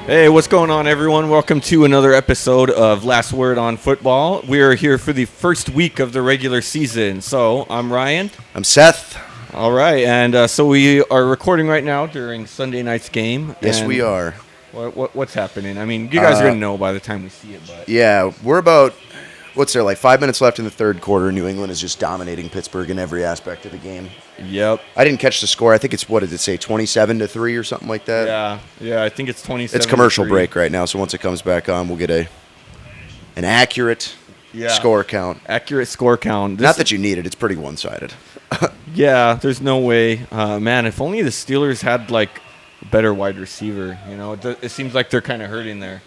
Hey, what's going on, everyone? Welcome to another episode of Last Word on Football. We are here for the first week of the regular season. So, I'm Ryan. I'm Seth. All right, and so we are recording right now during Sunday night's game. Yes, we are. What's happening? I mean, you guys are going to know by the time we see it. But Yeah, we're about, what's there, like 5 minutes left in the third quarter. New England is just dominating Pittsburgh in every aspect of the game. Yep. I didn't catch the score. I think it's, what did it say, 27-3 or something like that? Yeah, I think it's 27. It's commercial break right now, so once it comes back on, we'll get an accurate score count. Accurate score count. Not that you need it. It's pretty one-sided. Yeah, there's no way. Man, if only the Steelers had, like, a better wide receiver. You know, it seems like they're kind of hurting there.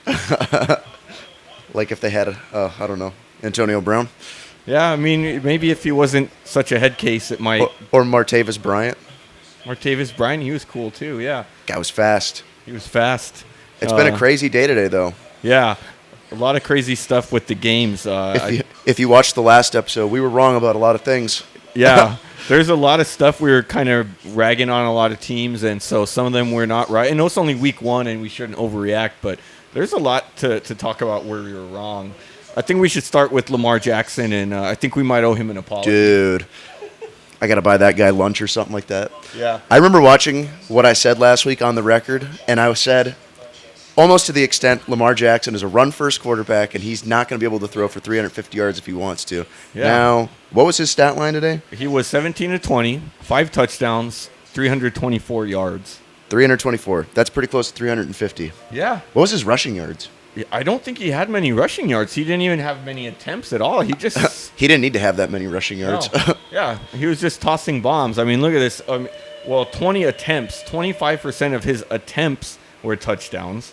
Like if they had, I don't know, Antonio Brown? Yeah, I mean, maybe if he wasn't such a head case, it might. Or Martavis Bryant. Martavis Bryant, he was cool too, yeah. Guy was fast. He was fast. It's been a crazy day today, though. Yeah, a lot of crazy stuff with the games. If you watched the last episode, we were wrong about a lot of things. Yeah, there's a lot of stuff we were kind of ragging on a lot of teams, and so some of them were not right. I know it's only week one, and we shouldn't overreact, but there's a lot to talk about where we were wrong. I think we should start with Lamar Jackson, and I think we might owe him an apology. Dude, I got to buy that guy lunch or something like that. Yeah. I remember watching what I said last week on the record, and I said almost to the extent Lamar Jackson is a run-first quarterback, and he's not going to be able to throw for 350 yards if he wants to. Yeah. Now, what was his stat line today? He was 17-20, 5 touchdowns, 324 yards. 324. That's pretty close to 350. Yeah. What was his rushing yards? I don't think he had many rushing yards. He didn't even have many attempts at all. He just He didn't need to have that many rushing yards. No. Yeah, he was just tossing bombs. I mean, look at this. 20 attempts, 25% of his attempts were touchdowns.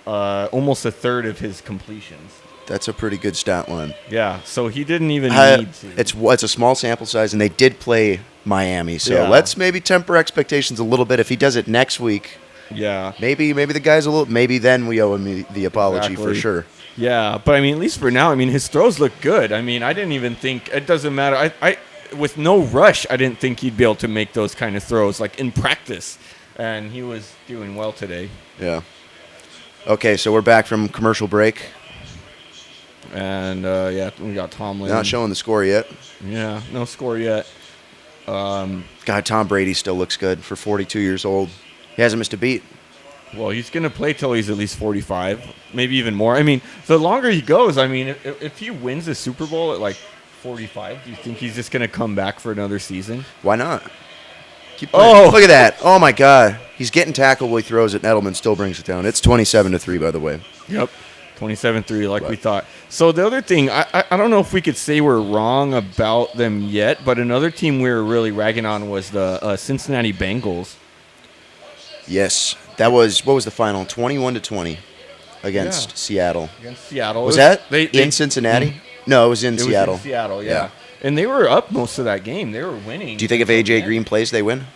Almost a third of his completions. That's a pretty good stat line. Yeah, so he didn't even need to. It's a small sample size, and they did play Miami. So Yeah. let's maybe temper expectations a little bit. If he does it next week, Yeah. maybe the guy's a little. Maybe then we owe him the apology for Exactly. sure. Yeah, but I mean, at least for now, I mean, his throws look good. I mean, I didn't even think it doesn't matter. I with no rush, I didn't think he'd be able to make those kind of throws like in practice, and he was doing well today. Yeah. Okay, so we're back from commercial break. And yeah, we got Tomlin. Not showing the score yet. Yeah, no score yet. God, Tom Brady still looks good for 42 years old. He hasn't missed a beat. Well, he's going to play till he's at least 45, maybe even more. I mean, the longer he goes, I mean, if he wins the Super Bowl at like 45, do you think he's just going to come back for another season? Why not? Keep playing. Look at that. Oh, my God. He's getting tackled while he throws it, and Edelman still brings it down. It's 27-3, by the way. Yep. 27-3 like we thought. So the other thing, I don't know if we could say we're wrong about them yet, but another team we were really ragging on was the Cincinnati Bengals. Yes. That was, what was the final? 21-20 against Seattle. Against Seattle. Was that in Cincinnati? No, it was in Seattle. It was in Seattle, yeah. And they were up most of that game. They were winning. Do you think if A.J. Green plays, they win?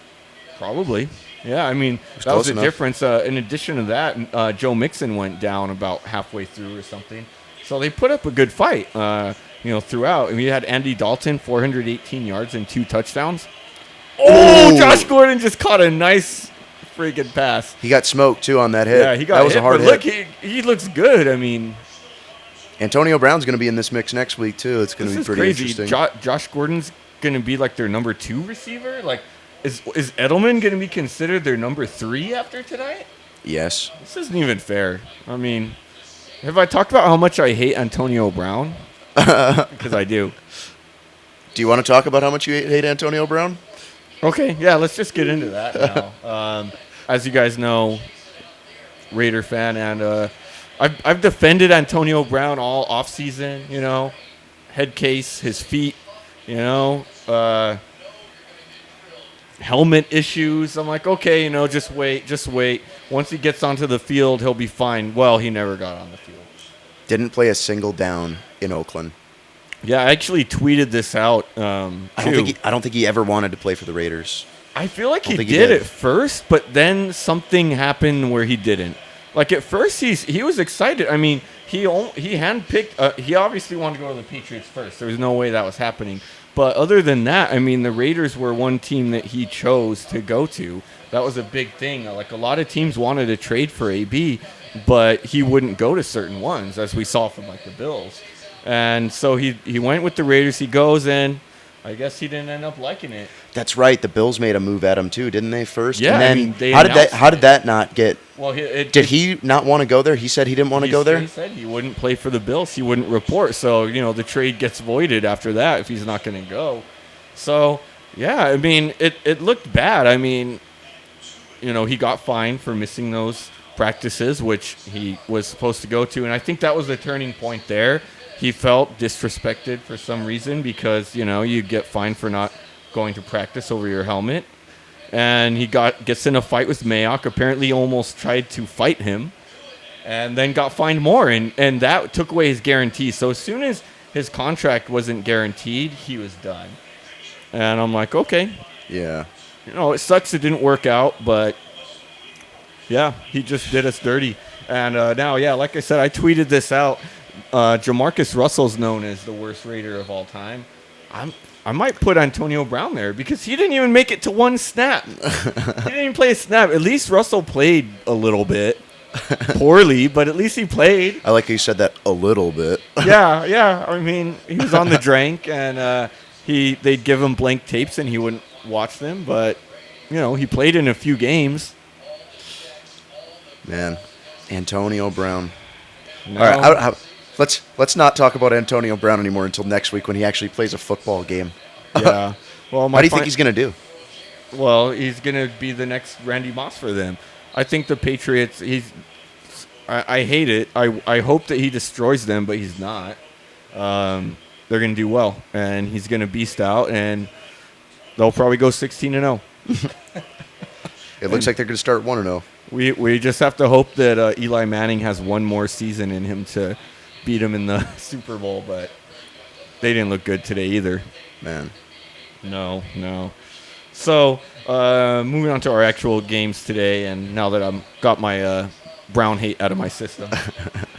Probably. Yeah, I mean, that was the difference. In addition to that, Joe Mixon went down about halfway through or something. So they put up a good fight, throughout. And we had Andy Dalton, 418 yards and 2 touchdowns. Oh, Josh Gordon just caught a nice freaking pass. He got smoked, too, on that hit. Yeah, he got that was hit, a hard but hit. Look, he looks good. I mean, Antonio Brown's going to be in this mix next week, too. It's going to be pretty crazy. interesting. Josh Gordon's going to be like their number 2 receiver? Like, is Edelman going to be considered their number 3 after tonight? Yes. This isn't even fair. I mean, have I talked about how much I hate Antonio Brown? Because I do. Do you want to talk about how much you hate Antonio Brown? Okay, yeah, let's just get into that now. As you guys know, Raider fan, and I've defended Antonio Brown all offseason, head case, his feet, helmet issues. I'm like, okay, just wait. Once he gets onto the field, he'll be fine. Well, he never got on the field. Didn't play a single down in Oakland. Yeah, I actually tweeted this out. I don't think he ever wanted to play for the Raiders. I feel like he did at first, but then something happened where he didn't. Like at first, he was excited. I mean, he handpicked. He obviously wanted to go to the Patriots first. There was no way that was happening. But other than that, I mean, the Raiders were one team that he chose to go to. That was a big thing. Like, a lot of teams wanted to trade for AB, but he wouldn't go to certain ones, as we saw from, like, the Bills. And so he went with the Raiders. He goes in. I guess he didn't end up liking it. That's right. The Bills made a move at him too, didn't they? First, yeah. And then how did that not get? Well, did he not want to go there? He said he didn't want to go there. He said he wouldn't play for the Bills. He wouldn't report. So the trade gets voided after that if he's not going to go. So yeah, I mean it looked bad. I mean, he got fined for missing those practices, which he was supposed to go to, and I think that was the turning point there. He felt disrespected for some reason because, you get fined for not going to practice over your helmet. And he gets in a fight with Mayock, apparently almost tried to fight him, and then got fined more. And that took away his guarantee. So as soon as his contract wasn't guaranteed, he was done. And I'm like, okay. Yeah. It sucks it didn't work out, but, yeah, he just did us dirty. And now, yeah, like I said, I tweeted this out. Jamarcus Russell's known as the worst Raider of all time. I might put Antonio Brown there because he didn't even make it to one snap. He didn't even play a snap. At least Russell played a little bit. Poorly, but at least he played. I like how you said that, a little bit. Yeah. I mean, he was on the drink, and they'd give him blank tapes, and he wouldn't watch them. But, he played in a few games. Man, Antonio Brown. No. All right, let's not talk about Antonio Brown anymore until next week when he actually plays a football game. Yeah. Well, how do you think he's going to do? Well, he's going to be the next Randy Moss for them. I think the Patriots, I hate it. I hope that he destroys them, but he's not. They're going to do well, and he's going to beast out, and they'll probably go 16-0. It looks like they're going to start 1-0. We just have to hope that Eli Manning has one more season in him to beat him in the Super Bowl, but they didn't look good today either. Man. No. So, moving on to our actual games today, and now that I've got my Brown hate out of my system,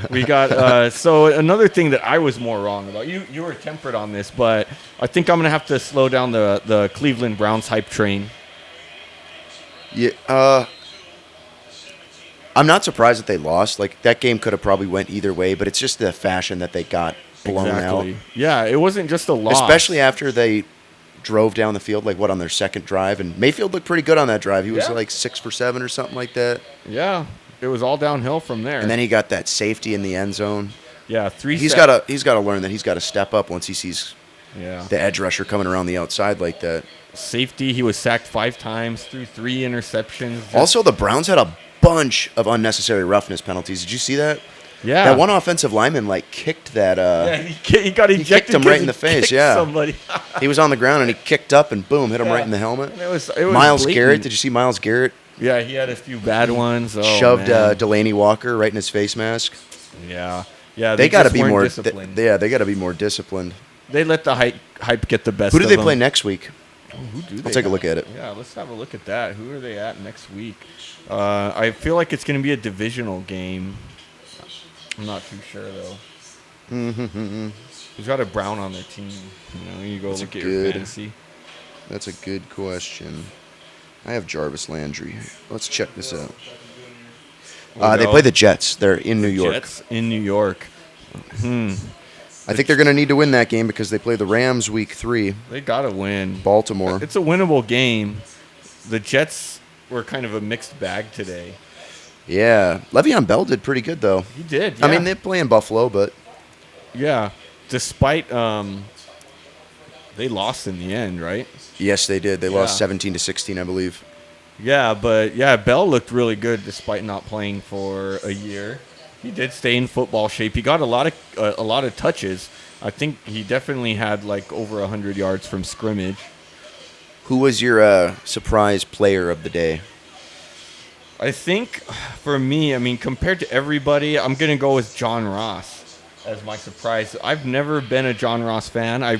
we got so another thing that I was more wrong about. You were tempered on this, but I think I'm going to have to slow down the Cleveland Browns hype train. Yeah, I'm not surprised that they lost. Like, that game could have probably went either way, but it's just the fashion that they got blown out. Yeah, it wasn't just a loss. Especially after they drove down the field, on their second drive. And Mayfield looked pretty good on that drive. He was 6 for 7 or something like that. Yeah, it was all downhill from there. And then he got that safety in the end zone. Yeah, He's got to learn that he's got to step up once he sees the edge rusher coming around the outside like that. Safety, he was sacked 5 times, threw 3 interceptions. Also, the Browns had a bunch of unnecessary roughness penalties. Did you see that? Yeah. That one offensive lineman kicked that. He got ejected. He kicked him right in the face. Yeah. Somebody. He was on the ground and he kicked up and boom, hit him right in the helmet. It was Myles blatant. Garrett. Did you see Myles Garrett? Yeah, he had a few bad ones. Shoved Delaney Walker right in his face mask. Yeah. They got to be more disciplined. They got to be more disciplined. They let the hype get the best. Who do of they them. play next week? Oh, who do they? I'll take a look at it. Yeah, let's have a look at that. Who are they at next week? I feel like it's going to be a divisional game. I'm not too sure though. Who's got a Brown on their team? You go look at your fantasy. That's a good question. I have Jarvis Landry. Let's check this out. They play the Jets. They're in New York. Jets in New York. I think they're going to need to win that game because they play the Rams week 3. They got to win. Baltimore. It's a winnable game. The Jets were kind of a mixed bag today. Yeah. Le'Veon Bell did pretty good, though. He did, yeah. I mean, they play in Buffalo, but... Yeah. Despite... they lost in the end, right? Yes, they did. They lost 17-16, I believe. Yeah, but, Bell looked really good despite not playing for a year. He did stay in football shape. He got a lot of touches. I think he definitely had over 100 yards from scrimmage. Who was your surprise player of the day? I think for me, compared to everybody, I'm going to go with John Ross as my surprise. I've never been a John Ross fan. I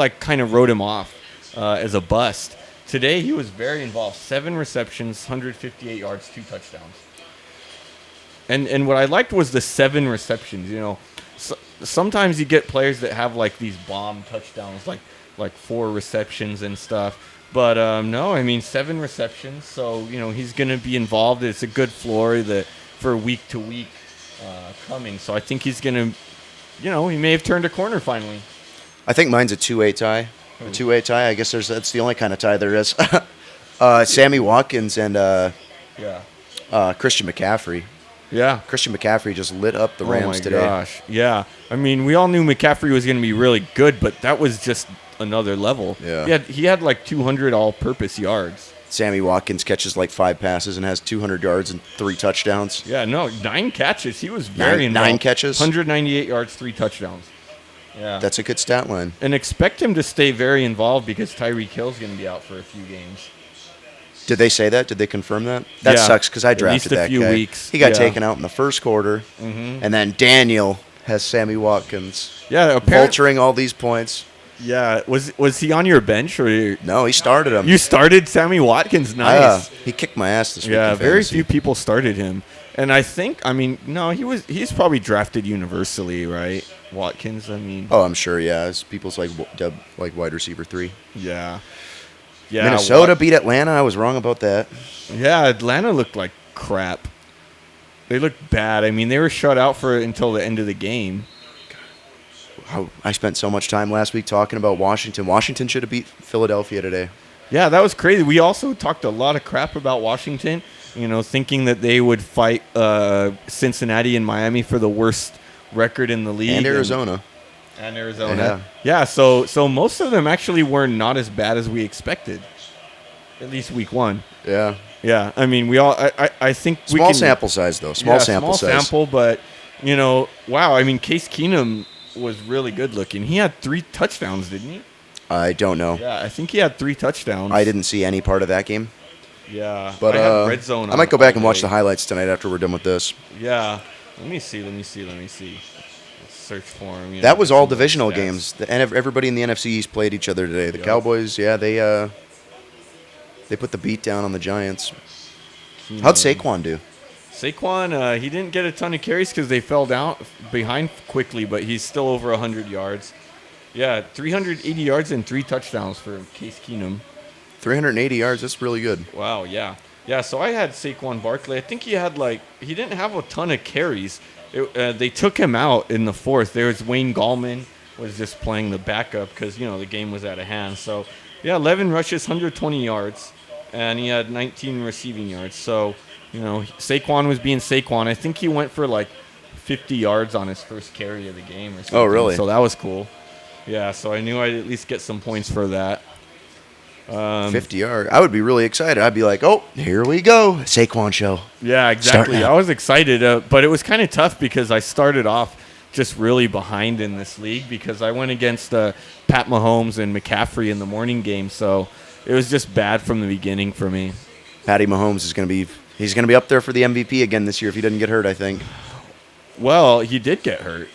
kind of wrote him off as a bust. Today he was very involved. 7 receptions, 158 yards, 2 touchdowns. And what I liked was the 7 receptions. Sometimes you get players that have these bomb touchdowns, like 4 receptions and stuff. But no, I mean 7 receptions. So he's going to be involved. It's a good floor for week to week coming. So I think he's going to, he may have turned a corner finally. I think mine's a 2-way tie. A 2-way tie. I guess that's the only kind of tie there is. Sammy Watkins and Christian McCaffrey. Yeah. Christian McCaffrey just lit up the Rams today. Oh, my gosh. Yeah. I mean, we all knew McCaffrey was going to be really good, but that was just another level. Yeah. He had like 200 all-purpose yards. Sammy Watkins catches like 5 passes and has 200 yards and 3 touchdowns. Yeah, no, 9 catches. He was very involved. 9 catches? 198 yards, 3 touchdowns. Yeah. That's a good stat line. And expect him to stay very involved because Tyreek Hill's going to be out for a few games. Did they say that? Did they confirm that? That sucks because I drafted that guy. At least a few weeks. He got taken out in the first quarter, and then Daniel has Sammy Watkins. Yeah, vulturing all these points. Yeah, was he on your bench or? No, he started him. You started Sammy Watkins. Nice. He kicked my ass this week. Yeah, very few people started him, and I think no, he's probably drafted universally, right? Watkins. I mean. Oh, I'm sure. Yeah, it's people's like wide receiver 3. Yeah. Yeah, Minnesota beat Atlanta. I was wrong about that. Yeah, Atlanta looked like crap. They looked bad. I mean, they were shut out until the end of the game. I spent so much time last week talking about Washington. Washington should have beat Philadelphia today. Yeah, that was crazy. We also talked a lot of crap about Washington, thinking that they would fight Cincinnati and Miami for the worst record in the league. And Arizona. Yeah, so most of them actually were not as bad as we expected. At least week 1. Yeah. Yeah, I mean, I think we small can... sample size, though. Small sample, but, wow, I mean, Case Keenum was really good looking. He had 3 touchdowns, didn't he? I don't know. Yeah, I think he had 3 touchdowns. I didn't see any part of that game. Yeah, but I had Red Zone. I might go back and watch the highlights tonight after we're done with this. Yeah, let me see. Let's search for him. That was all divisional games, and everybody in the NFC East played each other today. The Cowboys, they put the beat down on the Giants. How'd Saquon do? Saquon, he didn't get a ton of carries because they fell down behind quickly, but he's still over 100 yards. Yeah, 380 yards and 3 touchdowns for Case Keenum. 380 yards, that's really good. Wow, yeah. Yeah, so I had Saquon Barkley. I think he didn't have a ton of carries. They took him out in the 4th. There was Wayne Gallman was just playing the backup because, the game was out of hand. So, yeah, 11 rushes, 120 yards, and he had 19 receiving yards. So, Saquon was being Saquon. I think he went for 50 yards on his first carry of the game or something. Oh, really? So that was cool. Yeah, so I knew I'd at least get some points for that. 50 yards. I would be really excited. I'd be like, oh, here we go. Saquon show. Yeah, exactly. I was excited, but it was kind of tough because I started off just really behind in this league because I went against Pat Mahomes and McCaffrey in the morning game. So it was just bad from the beginning for me. Patty Mahomes is going to be up there for the MVP again this year if he doesn't get hurt, I think. Well, he did get hurt.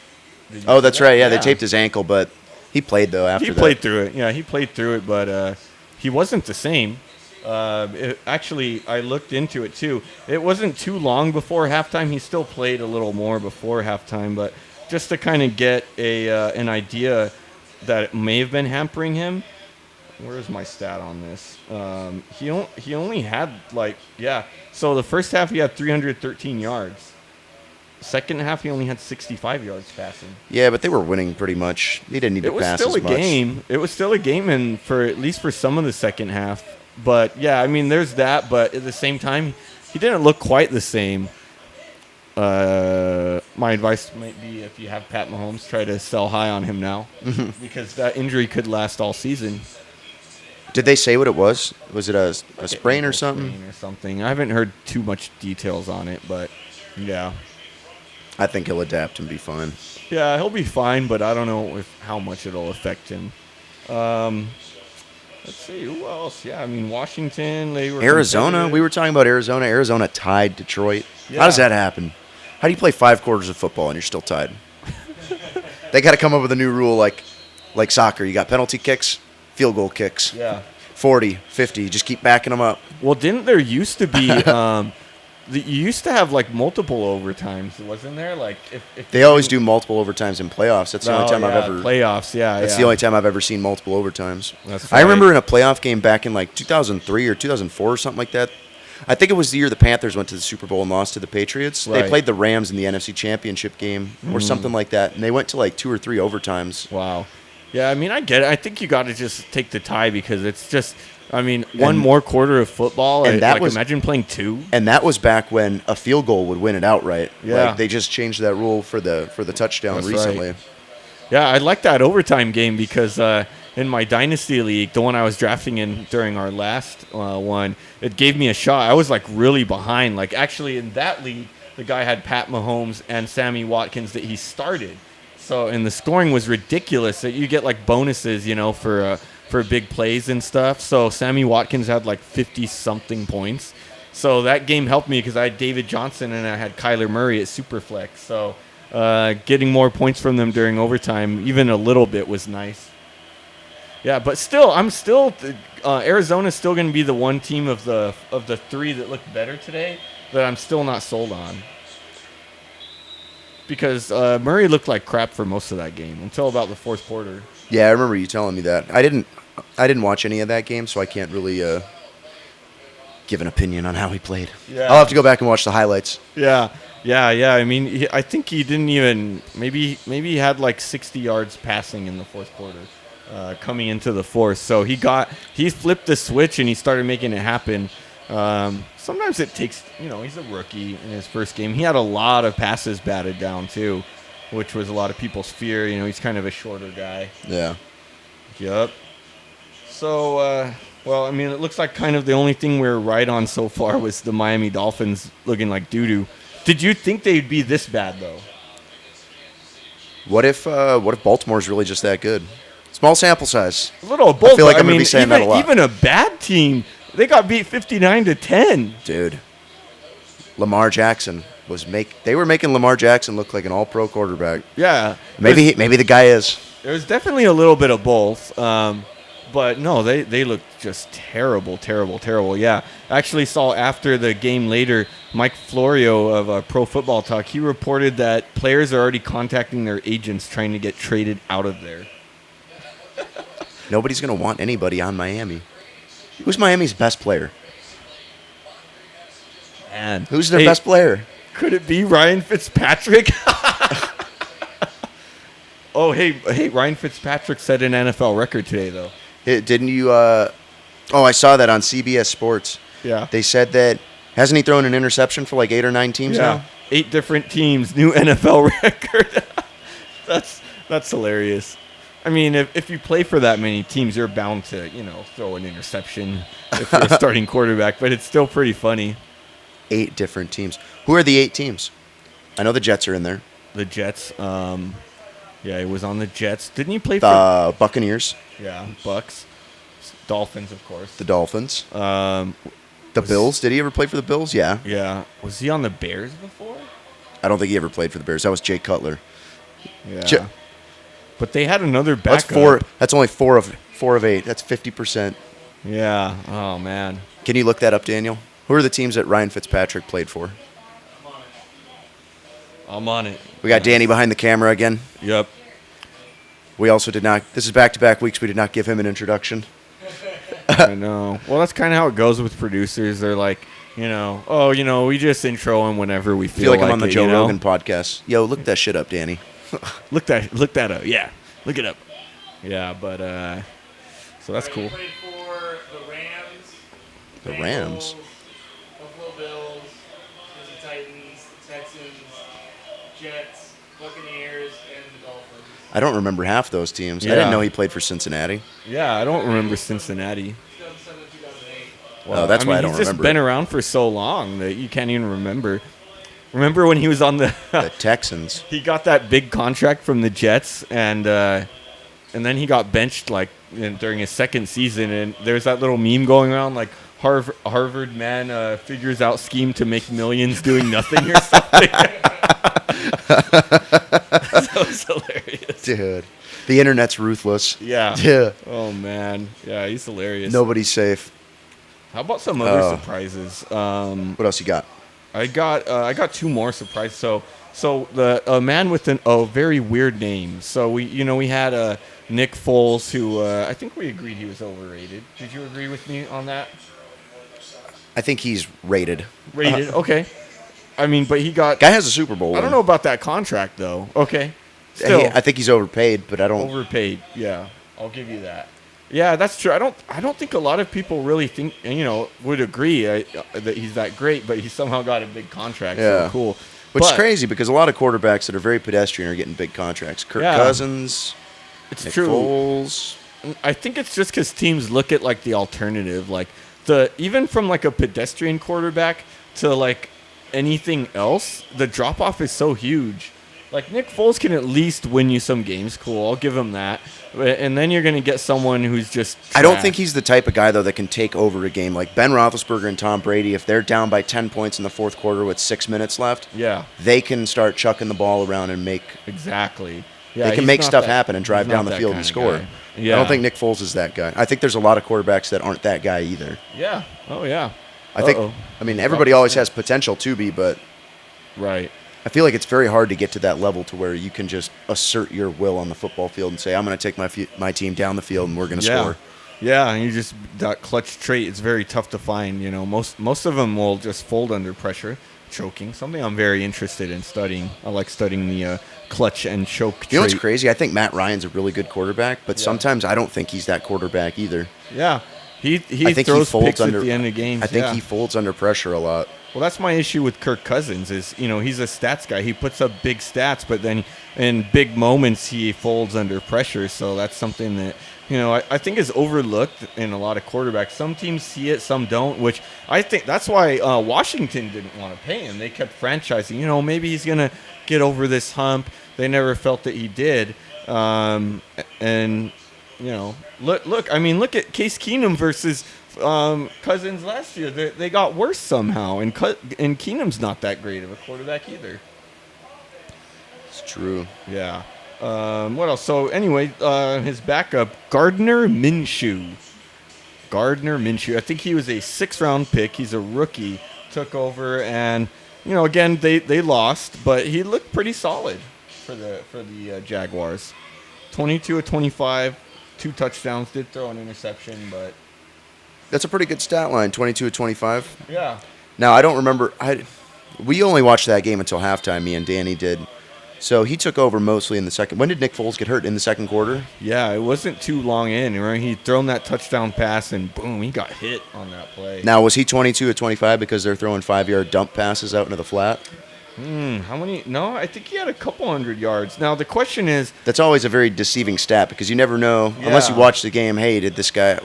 Oh, that's right. Yeah, they taped his ankle, but he played, though, after that. He played through it. Yeah, he played through it, but he wasn't the same. Actually, I looked into it, too. It wasn't too long before halftime. He still played a little more before halftime, but just to kind of get an idea that it may have been hampering him. Where's my stat on this? He only had so the first half he had 313 yards. Second half he only had 65 yards passing. Yeah, but they were winning pretty much. He didn't need to pass as much. It was still a game, and for at least for some of the second half. But yeah, I mean, there's that. But at the same time, he didn't look quite the same. My advice might be if you have Pat Mahomes, try to sell high on him now because that injury could last all season. Did they say what it was? Was it a sprain or something? Sprain or something. I haven't heard too much details on it, but yeah. I think he'll adapt and be fine. Yeah, he'll be fine, but I don't know how much it'll affect him. Let's see, who else? Yeah, I mean, Washington, they were... Arizona, we were talking about Arizona. Arizona tied Detroit. Yeah. How does that happen? How do you play 5 quarters of football and you're still tied? They got to come up with a new rule like soccer. You got penalty kicks, field goal kicks. Yeah. 40, 50, just keep backing them up. Well, didn't there used to be... you used to have like multiple overtimes, wasn't there? Like if they always do multiple overtimes in playoffs. That's the only time I've ever playoffs. That's the only time I've ever seen multiple overtimes. That's I remember in a playoff game back in like 2003 or 2004 or something like that. I think it was the year the Panthers went to the Super Bowl and lost to the Patriots. Right. They played the Rams in the NFC Championship game or something like that, and they went to like 2 or 3 overtimes. Wow. Yeah, I mean, I get it. I think you got to just take the tie because it's just, I mean, one more quarter of football. And imagine playing 2. And that was back when a field goal would win it outright. Yeah. Like, they just changed that rule for the touchdown That's recently. Right. Yeah, I like that overtime game because in my Dynasty League, the one I was drafting in during our last one, it gave me a shot. I was like really behind. Like actually in that league, the guy had Pat Mahomes and Sammy Watkins that he started. So, and the scoring was ridiculous. That you get like bonuses, for big plays and stuff. So Sammy Watkins had like 50-something points. So that game helped me because I had David Johnson and I had Kyler Murray at Superflex. So getting more points from them during overtime, even a little bit, was nice. Yeah, but still, Arizona's still going to be the one team of the 3 that looked better today that I'm still not sold on. Because Murray looked like crap for most of that game until about the fourth quarter. Yeah, I remember you telling me that. I didn't watch any of that game, so I can't really give an opinion on how he played. Yeah. I'll have to go back and watch the highlights. Yeah. I mean, I think he didn't even maybe he had like 60 yards passing in the fourth quarter, coming into the fourth. So he flipped the switch and he started making it happen. Sometimes it takes, he's a rookie in his first game. He had a lot of passes batted down too, which was a lot of people's fear. He's kind of a shorter guy. Yeah. Yep. So, well, I mean, it looks like kind of the only thing we're right on so far was the Miami Dolphins looking like doo-doo. Did you think they'd be this bad, though? What if Baltimore's really just that good? Small sample size. A little of both. I feel like I'm going to be saying that a lot. Even a bad team, they got beat 59-10. Dude, Lamar Jackson they were making Lamar Jackson look like an all-pro quarterback. Yeah. Maybe the guy is. There was definitely a little bit of both. But no, they looked just terrible. Yeah. I actually saw after the game later, Mike Florio of Pro Football Talk, he reported that players are already contacting their agents trying to get traded out of there. Nobody's going to want anybody on Miami. Who's Miami's best player? Man. Who's their best player? Could it be Ryan Fitzpatrick? Oh, hey, Ryan Fitzpatrick set an NFL record today, though. Didn't you? I saw that on CBS Sports. Yeah. They said that, hasn't he thrown an interception for like 8 or 9 teams now? 8 different teams, new NFL record. That's hilarious. I mean, if you play for that many teams, you're bound to, throw an interception if you're a starting quarterback, but it's still pretty funny. 8 different teams. Who are the 8 teams? I know the Jets are in there. The Jets. Yeah, he was on the Jets. Didn't he play for the Buccaneers? Yeah, Bucks. Dolphins, of course. The Dolphins. The Bills. Did he ever play for the Bills? Yeah. Yeah. Was he on the Bears before? I don't think he ever played for the Bears. That was Jay Cutler. Yeah. But they had another backup. That's only 4 of 8. That's 50%. Yeah. Oh, man. Can you look that up, Daniel? Who are the teams that Ryan Fitzpatrick played for? I'm on it. We got Danny behind the camera again. Yep. We also did not. This is back-to-back weeks. We did not give him an introduction. I know. Well, that's kind of how it goes with producers. They're like, we just intro him whenever we feel like I'm on the it, Joe Rogan podcast. Yo, look that shit up, Danny. Look that up. Yeah, look it up. Yeah, but so that's cool. He played for the Rams. The Rams. Buffalo Bills, the Titans, the Texans, Jets, Buccaneers, and the Dolphins. I don't remember half those teams. Yeah. I didn't know he played for Cincinnati. Yeah, I don't remember Cincinnati. 2007 to 2008. Well, that's why I don't remember. He's just been around for so long that you can't even remember. Remember when he was on the Texans? He got that big contract from the Jets, and then he got benched during his second season. And there's that little meme going around like Harvard man figures out scheme to make millions doing nothing or something. That was hilarious, dude. The internet's ruthless. Yeah. Yeah. Oh man. Yeah, he's hilarious. Nobody's safe. How about some other surprises? What else you got? I got two more surprises. So the a man with a very weird name. So we had Nick Foles, who I think we agreed he was overrated. Did you agree with me on that? I think he's rated. Rated, okay. I mean, but he got. Guy has a Super Bowl. I don't know about that contract though. Okay, still I think he's overpaid, but I don't. overpaid. Yeah, I'll give you that. Yeah, that's true. I don't think a lot of people really think would agree that he's that great, but he somehow got a big contract. Yeah. So cool. Which is But crazy because a lot of quarterbacks that are very pedestrian are getting big contracts. Kirk Yeah. Cousins, It's Nick true. Foles. I think it's just because teams look at like the alternative, like even from like a pedestrian quarterback to like anything else, the drop off is so huge. Like Nick Foles can at least win you some games. Cool, I'll give him that. And then you're gonna get someone who's just. I don't trash. think he's the type of guy, though, that can take over a game. Like Ben Roethlisberger and Tom Brady, if they're down by 10 points in the fourth quarter with 6 minutes left, Yeah, they can start chucking the ball around and make. exactly. Yeah, They can he's make not stuff that- happen and drive he's not down the that field and kinda score. guy. Yeah. I don't think Nick Foles is that guy. I think there's a lot of quarterbacks that aren't that guy either. Yeah. Oh yeah. I think. Uh-oh. I mean, everybody always has potential to be, but Right. I feel like it's very hard to get to that level to where you can just assert your will on the football field and say, I'm going to take my team down the field and we're going to Yeah. score. Yeah, and you just that clutch trait is very tough to find. Most of them will just fold under pressure, choking. Something I'm very interested in studying. I like studying the clutch and choke trait. You know what's crazy? I think Matt Ryan's a really good quarterback, but Yeah. sometimes I don't think he's that quarterback either. Yeah, he I think throws he folds picks under, at the end of games. I think yeah. he folds under pressure a lot. Well, that's my issue with Kirk Cousins is, he's a stats guy. He puts up big stats, but then in big moments he folds under pressure. So that's something that, I think is overlooked in a lot of quarterbacks. Some teams see it, some don't, which I think that's why Washington didn't want to pay him. They kept franchising. Maybe he's going to get over this hump. They never felt that he did. Look at Case Keenum versus Cousins last year. They got worse somehow, and Keenum's not that great of a quarterback either. It's true. Yeah. What else? So anyway, his backup, Gardner Minshew. I think he was a 6th-round pick. He's a rookie. Took over, and again they lost, but he looked pretty solid for the Jaguars. 22 of 25, 2 touchdowns. Did throw an interception, but. That's a pretty good stat line, 22 of 25. Yeah. Now, I don't remember. We only watched that game until halftime, me and Danny did. So he took over mostly in the second. When did Nick Foles get hurt? In the second quarter? Yeah, it wasn't too long in. Remember, he'd thrown that touchdown pass, and boom, he got hit on that play. Now, was he 22 of 25 because they're throwing 5-yard dump passes out into the flat? How many? No, I think he had a couple hundred yards. Now, the question is... That's always a very deceiving stat because you never know, unless you Yeah. watch the game, hey, did this guy...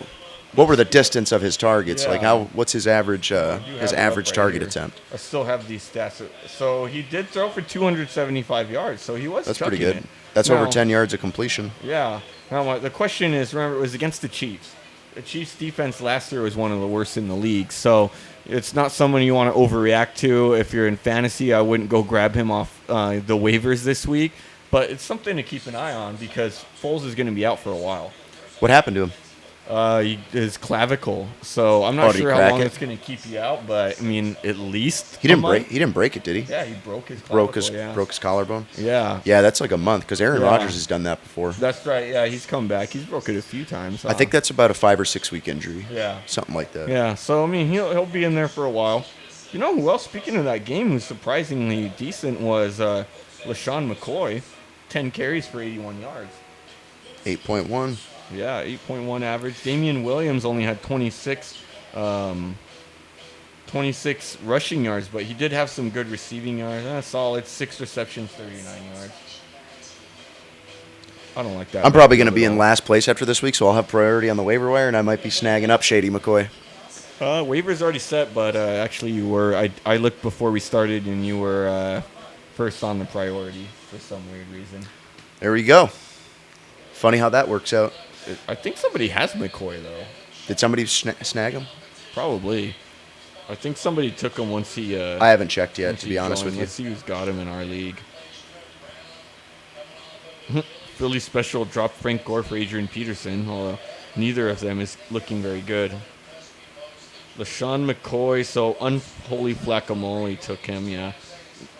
What were the distance of his targets? Yeah. Like, what's his average I do have it up average right target here. attempt? I still have these stats. So he did throw for 275 yards, so he was That's chucking pretty good. it. That's Now- over 10 yards of completion. Yeah. Now, the question is, remember, it was against the Chiefs. The Chiefs' defense last year was one of the worst in the league, so it's not someone you want to overreact to. If you're in fantasy, I wouldn't go grab him off the waivers this week, but it's something to keep an eye on because Foles is going to be out for a while. What happened to him? His clavicle, so I'm not did he sure how crack long it? it's going to keep you out, but I mean, at least He didn't break it, did he? Yeah, he broke his clavicle. Broke his collarbone. Yeah, Yeah, that's like a month because Aaron Yeah. Rodgers has done that before. that's right. Yeah, he's come back. He's broke it a few times. I think that's about a 5 or 6 week injury. Yeah. Something like that. Yeah, so I mean, he'll be in there for a while. You know who else? Speaking of that game, who's surprisingly decent was LaShawn McCoy, 10 carries for 81 yards. 8.1. Yeah, 8.1 average. Damian Williams only had 26 rushing yards, but he did have some good receiving yards. Solid 6 receptions, 39 yards. I don't like that. I'm probably going to be in last place after this week, so I'll have priority on the waiver wire, and I might be snagging up Shady McCoy. Waiver's already set, but actually you were. I looked before we started, and you were first on the priority for some weird reason. There we go. Funny how that works out. I think somebody has McCoy, though. Did somebody snag him? Probably. I think somebody took him once he... I haven't checked yet, once to be he honest joined. with you. Let's see who's got him in our league. Philly Special dropped Frank Gore for Adrian Peterson, although neither of them is looking very good. LaShawn McCoy, so Unholy Flacamole took him, yeah.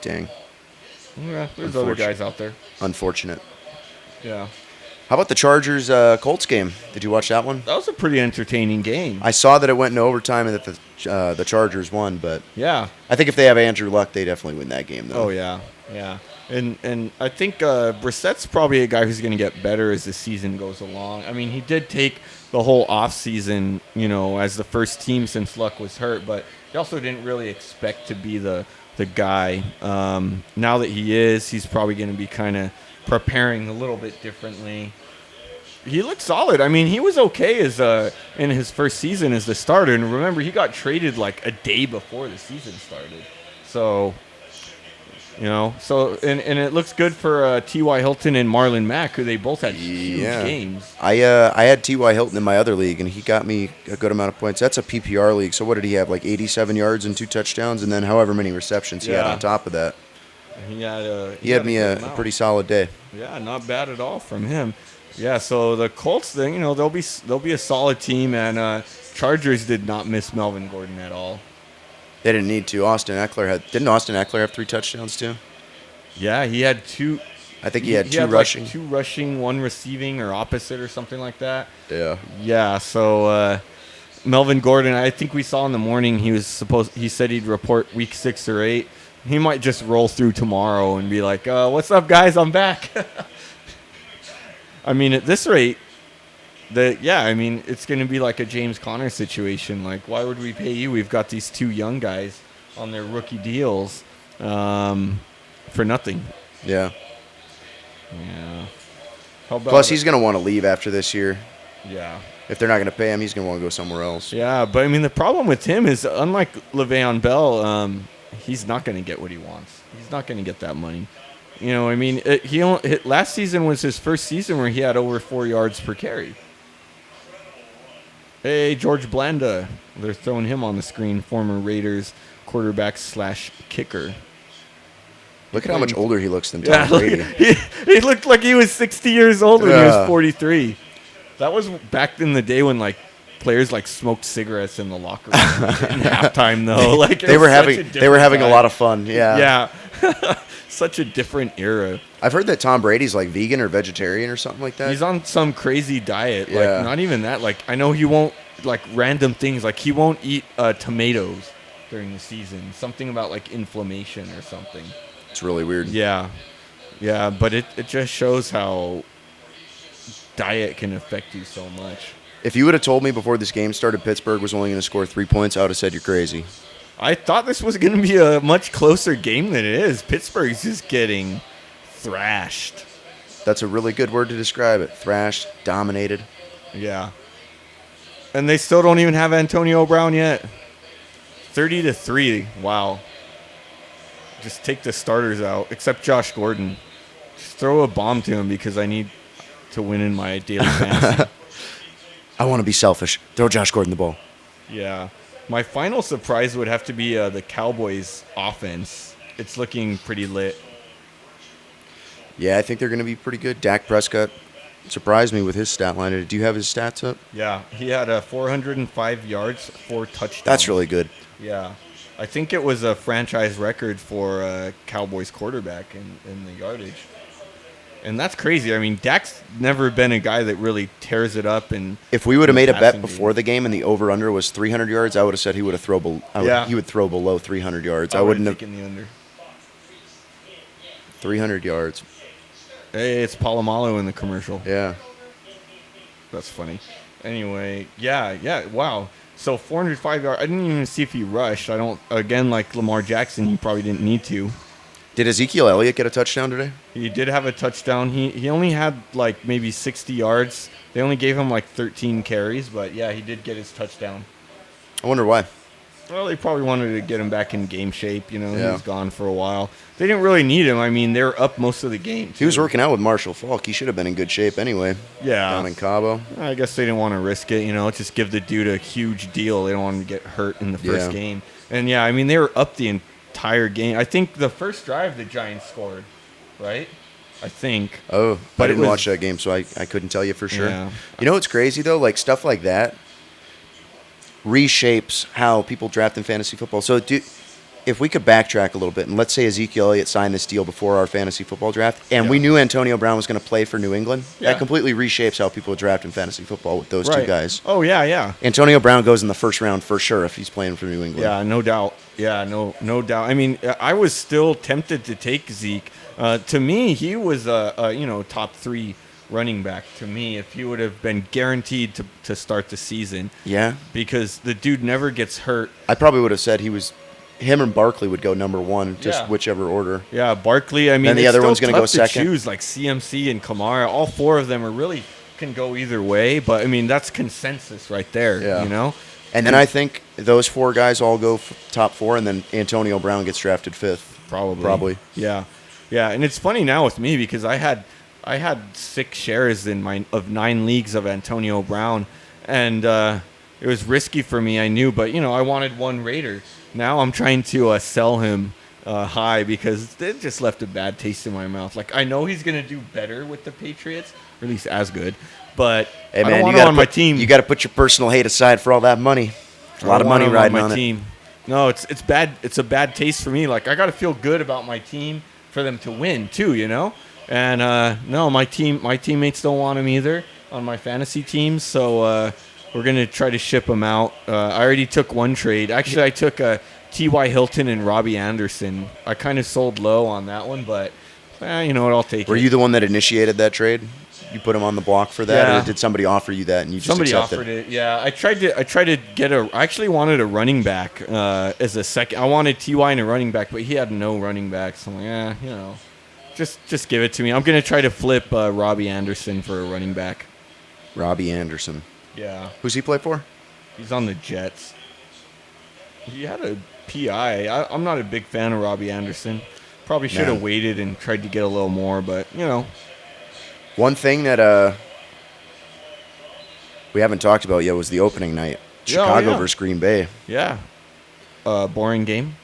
Dang. Yeah, there's other guys out there. Unfortunate. Yeah. How about the Chargers Colts game? Did you watch that one? That was a pretty entertaining game. I saw that it went into overtime and that the Chargers won, but yeah. I think if they have Andrew Luck, they definitely win that game, though. Oh, yeah. Yeah. And I think Brissett's probably a guy who's going to get better as the season goes along. I mean, he did take the whole offseason, as the first team since Luck was hurt, but he also didn't really expect to be the guy. Now that he is, he's probably going to be kind of preparing a little bit differently. He looked solid. I mean, he was okay as in his first season as the starter. And remember, he got traded like a day before the season started. So, and it looks good for T.Y. Hilton and Marlon Mack, who they both had huge games. I had T.Y. Hilton in my other league, and he got me a good amount of points. That's a PPR league. So what did he have, like 87 yards and 2 touchdowns, and then however many receptions he had on top of that? He had me a pretty solid day. Yeah, not bad at all from him. Yeah, so the Colts thing, they'll be a solid team, and Chargers did not miss Melvin Gordon at all. They didn't need to. Didn't Austin Eckler have 3 touchdowns too? Yeah, he had 2. I think he had 2 rushing. Like 2 rushing, 1 receiving, or opposite, or something like that. Yeah. Yeah. So Melvin Gordon, I think we saw in the morning he said he'd report week 6 or 8. He might just roll through tomorrow and be like, "What's up, guys? I'm back." I mean, at this rate, it's going to be like a James Conner situation. Like, why would we pay you? We've got these 2 young guys on their rookie deals for nothing. Yeah. Yeah. Plus, he's going to want to leave after this year. Yeah. If they're not going to pay him, he's going to want to go somewhere else. Yeah, but I mean, the problem with him is, unlike Le'Veon Bell, he's not going to get what he wants. He's not going to get that money. Last season was his first season where he had over 4 yards per carry. Hey, George Blanda. They're throwing him on the screen, former Raiders quarterback / kicker. Look at how much older he looks than Tom Brady. He looked like he was 60 years old when he was 43. That was back in the day when, like, players smoked cigarettes in the locker room in halftime, though. Like, they were having a lot of fun. Yeah. Yeah. Such a different era. I've heard that Tom Brady's like vegan or vegetarian or something like that. He's on some crazy diet. Yeah. Like, not even that. Like, I know he won't, like, random things. Like, he won't eat tomatoes during the season. Something about, like, inflammation or something. It's really weird. Yeah. Yeah, but it just shows how diet can affect you so much. If you would have told me before this game started Pittsburgh was only going to score 3 points, I would have said you're crazy. I thought this was going to be a much closer game than it is. Pittsburgh's just getting thrashed. That's a really good word to describe it. Thrashed, dominated. Yeah. And they still don't even have Antonio Brown yet. 30-3. Wow. Just take the starters out, except Josh Gordon. Just throw a bomb to him because I need to win in my daily fantasy. I want to be selfish. Throw Josh Gordon the ball. Yeah. My final surprise would have to be the Cowboys' offense. It's looking pretty lit. Yeah, I think they're going to be pretty good. Dak Prescott surprised me with his stat line. Do you have his stats up? Yeah, he had 405 yards, 4 touchdowns. That's really good. Yeah. I think it was a franchise record for a Cowboys quarterback in the yardage. And that's crazy. I mean, Dak's never been a guy that really tears it up. And if we would have made a bet before the game and the over/under was 300 yards, I would have said he would throw below 300 yards. I wouldn't have taken the under. 300 yards. Hey, it's Palomalo in the commercial. Yeah. That's funny. Anyway, yeah. Wow. So 405 yards. I didn't even see if he rushed. Again, like Lamar Jackson, he probably didn't need to. Did Ezekiel Elliott get a touchdown today? He did have a touchdown. He only had like maybe 60 yards. They only gave him like 13 carries, but yeah, he did get his touchdown. I wonder why. Well, they probably wanted to get him back in game shape. He was gone for a while. They didn't really need him. I mean, they were up most of the game, too. He was working out with Marshall Faulk. He should have been in good shape anyway. Yeah. Down in Cabo. I guess they didn't want to risk it, just give the dude a huge deal. They don't want him to get hurt in the first game. And yeah, I mean, they were up the entire game. I think the first drive the Giants scored, right? I think. Oh, but I didn't watch that game, so I couldn't tell you for sure. Yeah. You know what's crazy, though? Like, stuff like that. reshapes how people draft in fantasy football. So if we could backtrack a little bit, and let's say Ezekiel Elliott signed this deal before our fantasy football draft, and we knew Antonio Brown was going to play for New England, that completely reshapes how people draft in fantasy football with those two guys. Oh, yeah. Antonio Brown goes in the first round for sure if he's playing for New England. Yeah, no doubt. Yeah, no doubt. I mean, I was still tempted to take Zeke. To me, he was a top 3 running back to me if he would have been guaranteed to start the season. Yeah. Because the dude never gets hurt. I probably would have said him and Barkley would go number 1, just whichever order. Yeah, Barkley. I mean, and the other one's going to go second. Choose like CMC and Kamara. All 4 of them are really can go either way. But I mean, that's consensus right there. Yeah. You know. And then I think those 4 guys all go top 4, and then Antonio Brown gets drafted 5th. Probably. Yeah. And it's funny now with me because I had 6 shares of 9 leagues of Antonio Brown, and it was risky for me. I knew, but I wanted one Raider. Now I'm trying to sell him high because it just left a bad taste in my mouth. Like, I know he's going to do better with the Patriots, or at least as good, but hey, man, I don't want him on my team. You got to put your personal hate aside for all that money. A lot of money riding on it. No, it's bad. It's a bad taste for me. Like, I got to feel good about my team for them to win too, And no, my teammates don't want him either on my fantasy team, so we're gonna try to ship him out. I already took one trade. Actually, I took T.Y. Hilton and Robbie Anderson. I kind of sold low on that one, but you know what? I'll take it. Were you the one that initiated that trade? You put him on the block for that, or did somebody offer you that and you just Somebody accepted? offered it. Yeah, I tried to get I actually wanted a running back as a second. I wanted T.Y. and a running back, but he had no running back. So I'm like, just give it to me. I'm gonna try to flip Robbie Anderson for a running back. Robbie Anderson. Yeah. Who's he play for? He's on the Jets. He had a PI. I'm not a big fan of Robbie Anderson. Probably should have waited and tried to get a little more, but One thing that we haven't talked about yet was the opening night. Chicago versus Green Bay. Yeah. Boring game.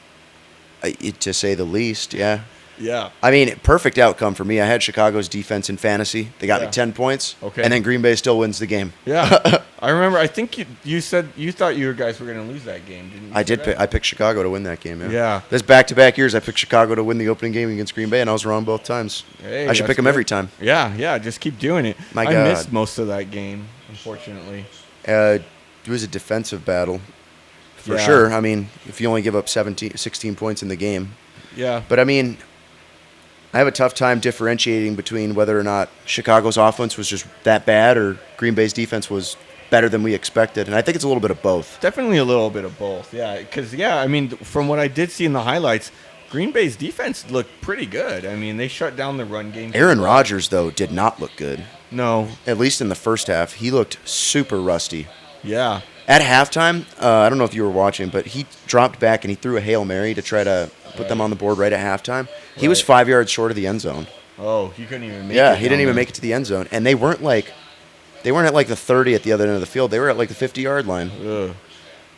To say the least, yeah. Yeah. I mean, perfect outcome for me. I had Chicago's defense in fantasy. They got me 10 points. Okay. And then Green Bay still wins the game. Yeah. I remember. I think you said you thought you guys were going to lose that game, didn't you? I did. I picked Chicago to win that game. Yeah. This back-to-back years, I picked Chicago to win the opening game against Green Bay, and I was wrong both times. Hey, I should pick them every time. Yeah. Just keep doing it. My I God. missed most of that game, unfortunately. It was a defensive battle, for sure. I mean, if you only give up 16 points in the game. Yeah. But, I mean, I have a tough time differentiating between whether or not Chicago's offense was just that bad or Green Bay's defense was better than we expected. And I think it's a little bit of both. Definitely a little bit of both, yeah. Because, I mean, from what I did see in the highlights, Green Bay's defense looked pretty good. I mean, they shut down the run game. Aaron Rodgers, though, did not look good. No. At least in the first half. He looked super rusty. Yeah. At halftime, I don't know if you were watching, but he dropped back and he threw a Hail Mary to try to put them on the board right at halftime. He was 5 yards short of the end zone. Oh, he couldn't even make it. Yeah, he didn't even make it to the end zone. And they weren't at like the 30 at the other end of the field. They were at like the 50-yard line. Ugh.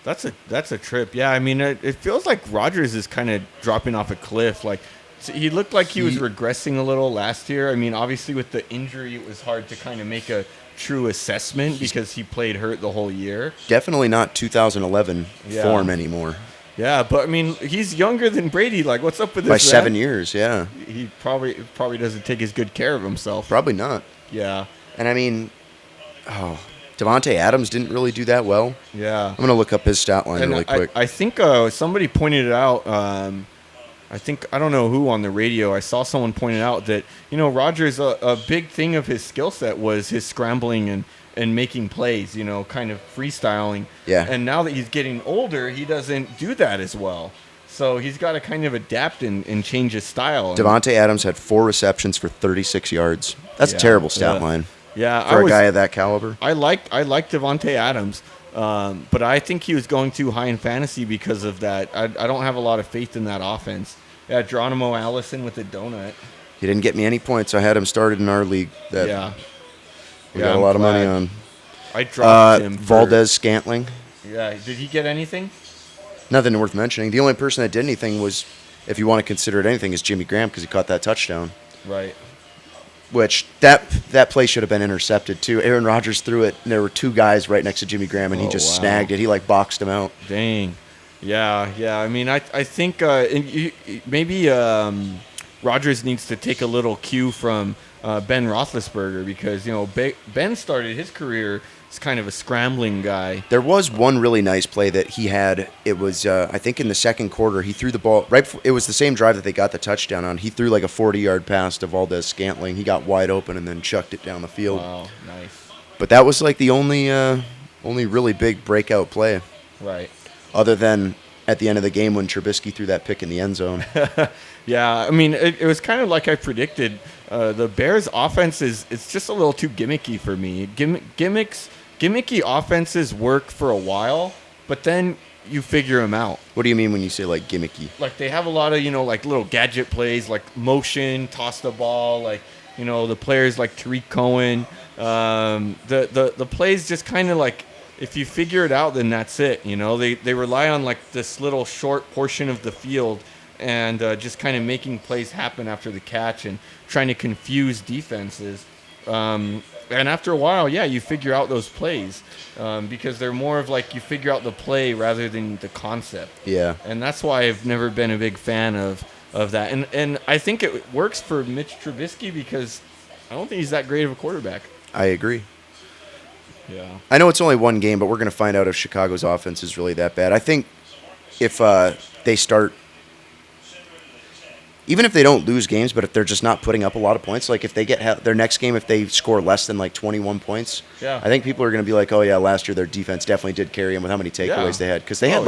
That's a trip. Yeah, I mean, it feels like Rodgers is kind of dropping off a cliff. Like, he looked like he was regressing a little last year. I mean, obviously with the injury, it was hard to kind of make a true assessment because he played hurt the whole year. Definitely not 2011 form anymore. Yeah, but I mean, he's younger than Brady. Like, what's up with this? By 7 years, yeah. He probably doesn't take as good care of himself. Probably not. Yeah. And I mean, Devontae Adams didn't really do that well. Yeah. I'm going to look up his stat line really quick. I think somebody pointed it out. I don't know who on the radio. I saw someone pointed out that, Rodgers, a big thing of his skill set was his scrambling and making plays, kind of freestyling. Yeah. And now that he's getting older, he doesn't do that as well. So he's got to kind of adapt and change his style. Devontae Adams had 4 receptions for 36 yards. That's a terrible stat line. Yeah. For a guy of that caliber. I like Devontae Adams. But I think he was going too high in fantasy because of that. I don't have a lot of faith in that offense. Yeah, Geronimo Allison with a donut. He didn't get me any points. I had him started in our league. We got a lot of money on. I dropped him. Valdez Scantling. Yeah, did he get anything? Nothing worth mentioning. The only person that did anything was, if you want to consider it anything, is Jimmy Graham because he caught that touchdown. Right. which that play should have been intercepted too. Aaron Rodgers threw it, and there were two guys right next to Jimmy Graham, and he just snagged it. He like boxed him out. Dang. Yeah. I mean, I think maybe Rodgers needs to take a little cue from Ben Roethlisberger because, Ben started his career as kind of a scrambling guy. There was one really nice play that he had. It was, I think, in the second quarter. He threw the ball right. It was the same drive that they got the touchdown on. He threw like a 40-yard pass to Valdez-Scantling. He got wide open and then chucked it down the field. Wow, nice. But that was like the only really big breakout play. Right. Other than at the end of the game when Trubisky threw that pick in the end zone. Yeah, I mean, it was kind of like I predicted. The Bears' offense it's just a little too gimmicky for me. Gimmicky offenses work for a while, but then you figure them out. What do you mean when you say like gimmicky? Like they have a lot of like little gadget plays, like motion, toss the ball, like the players like Tariq Cohen. The plays just kind of like if you figure it out, then that's it. They rely on like this little short portion of the field and just kind of making plays happen after the catch and trying to confuse defenses. And after a while, you figure out those plays because they're more of like you figure out the play rather than the concept. Yeah. And that's why I've never been a big fan of that. And I think it works for Mitch Trubisky because I don't think he's that great of a quarterback. I agree. Yeah. I know it's only one game, but we're going to find out if Chicago's offense is really that bad. I think if they start, even if they don't lose games, but if they're just not putting up a lot of points, like if they get their next game, if they score less than like 21 points, I think people are going to be like, oh, yeah, last year their defense definitely did carry them with how many takeaways they had. Because they had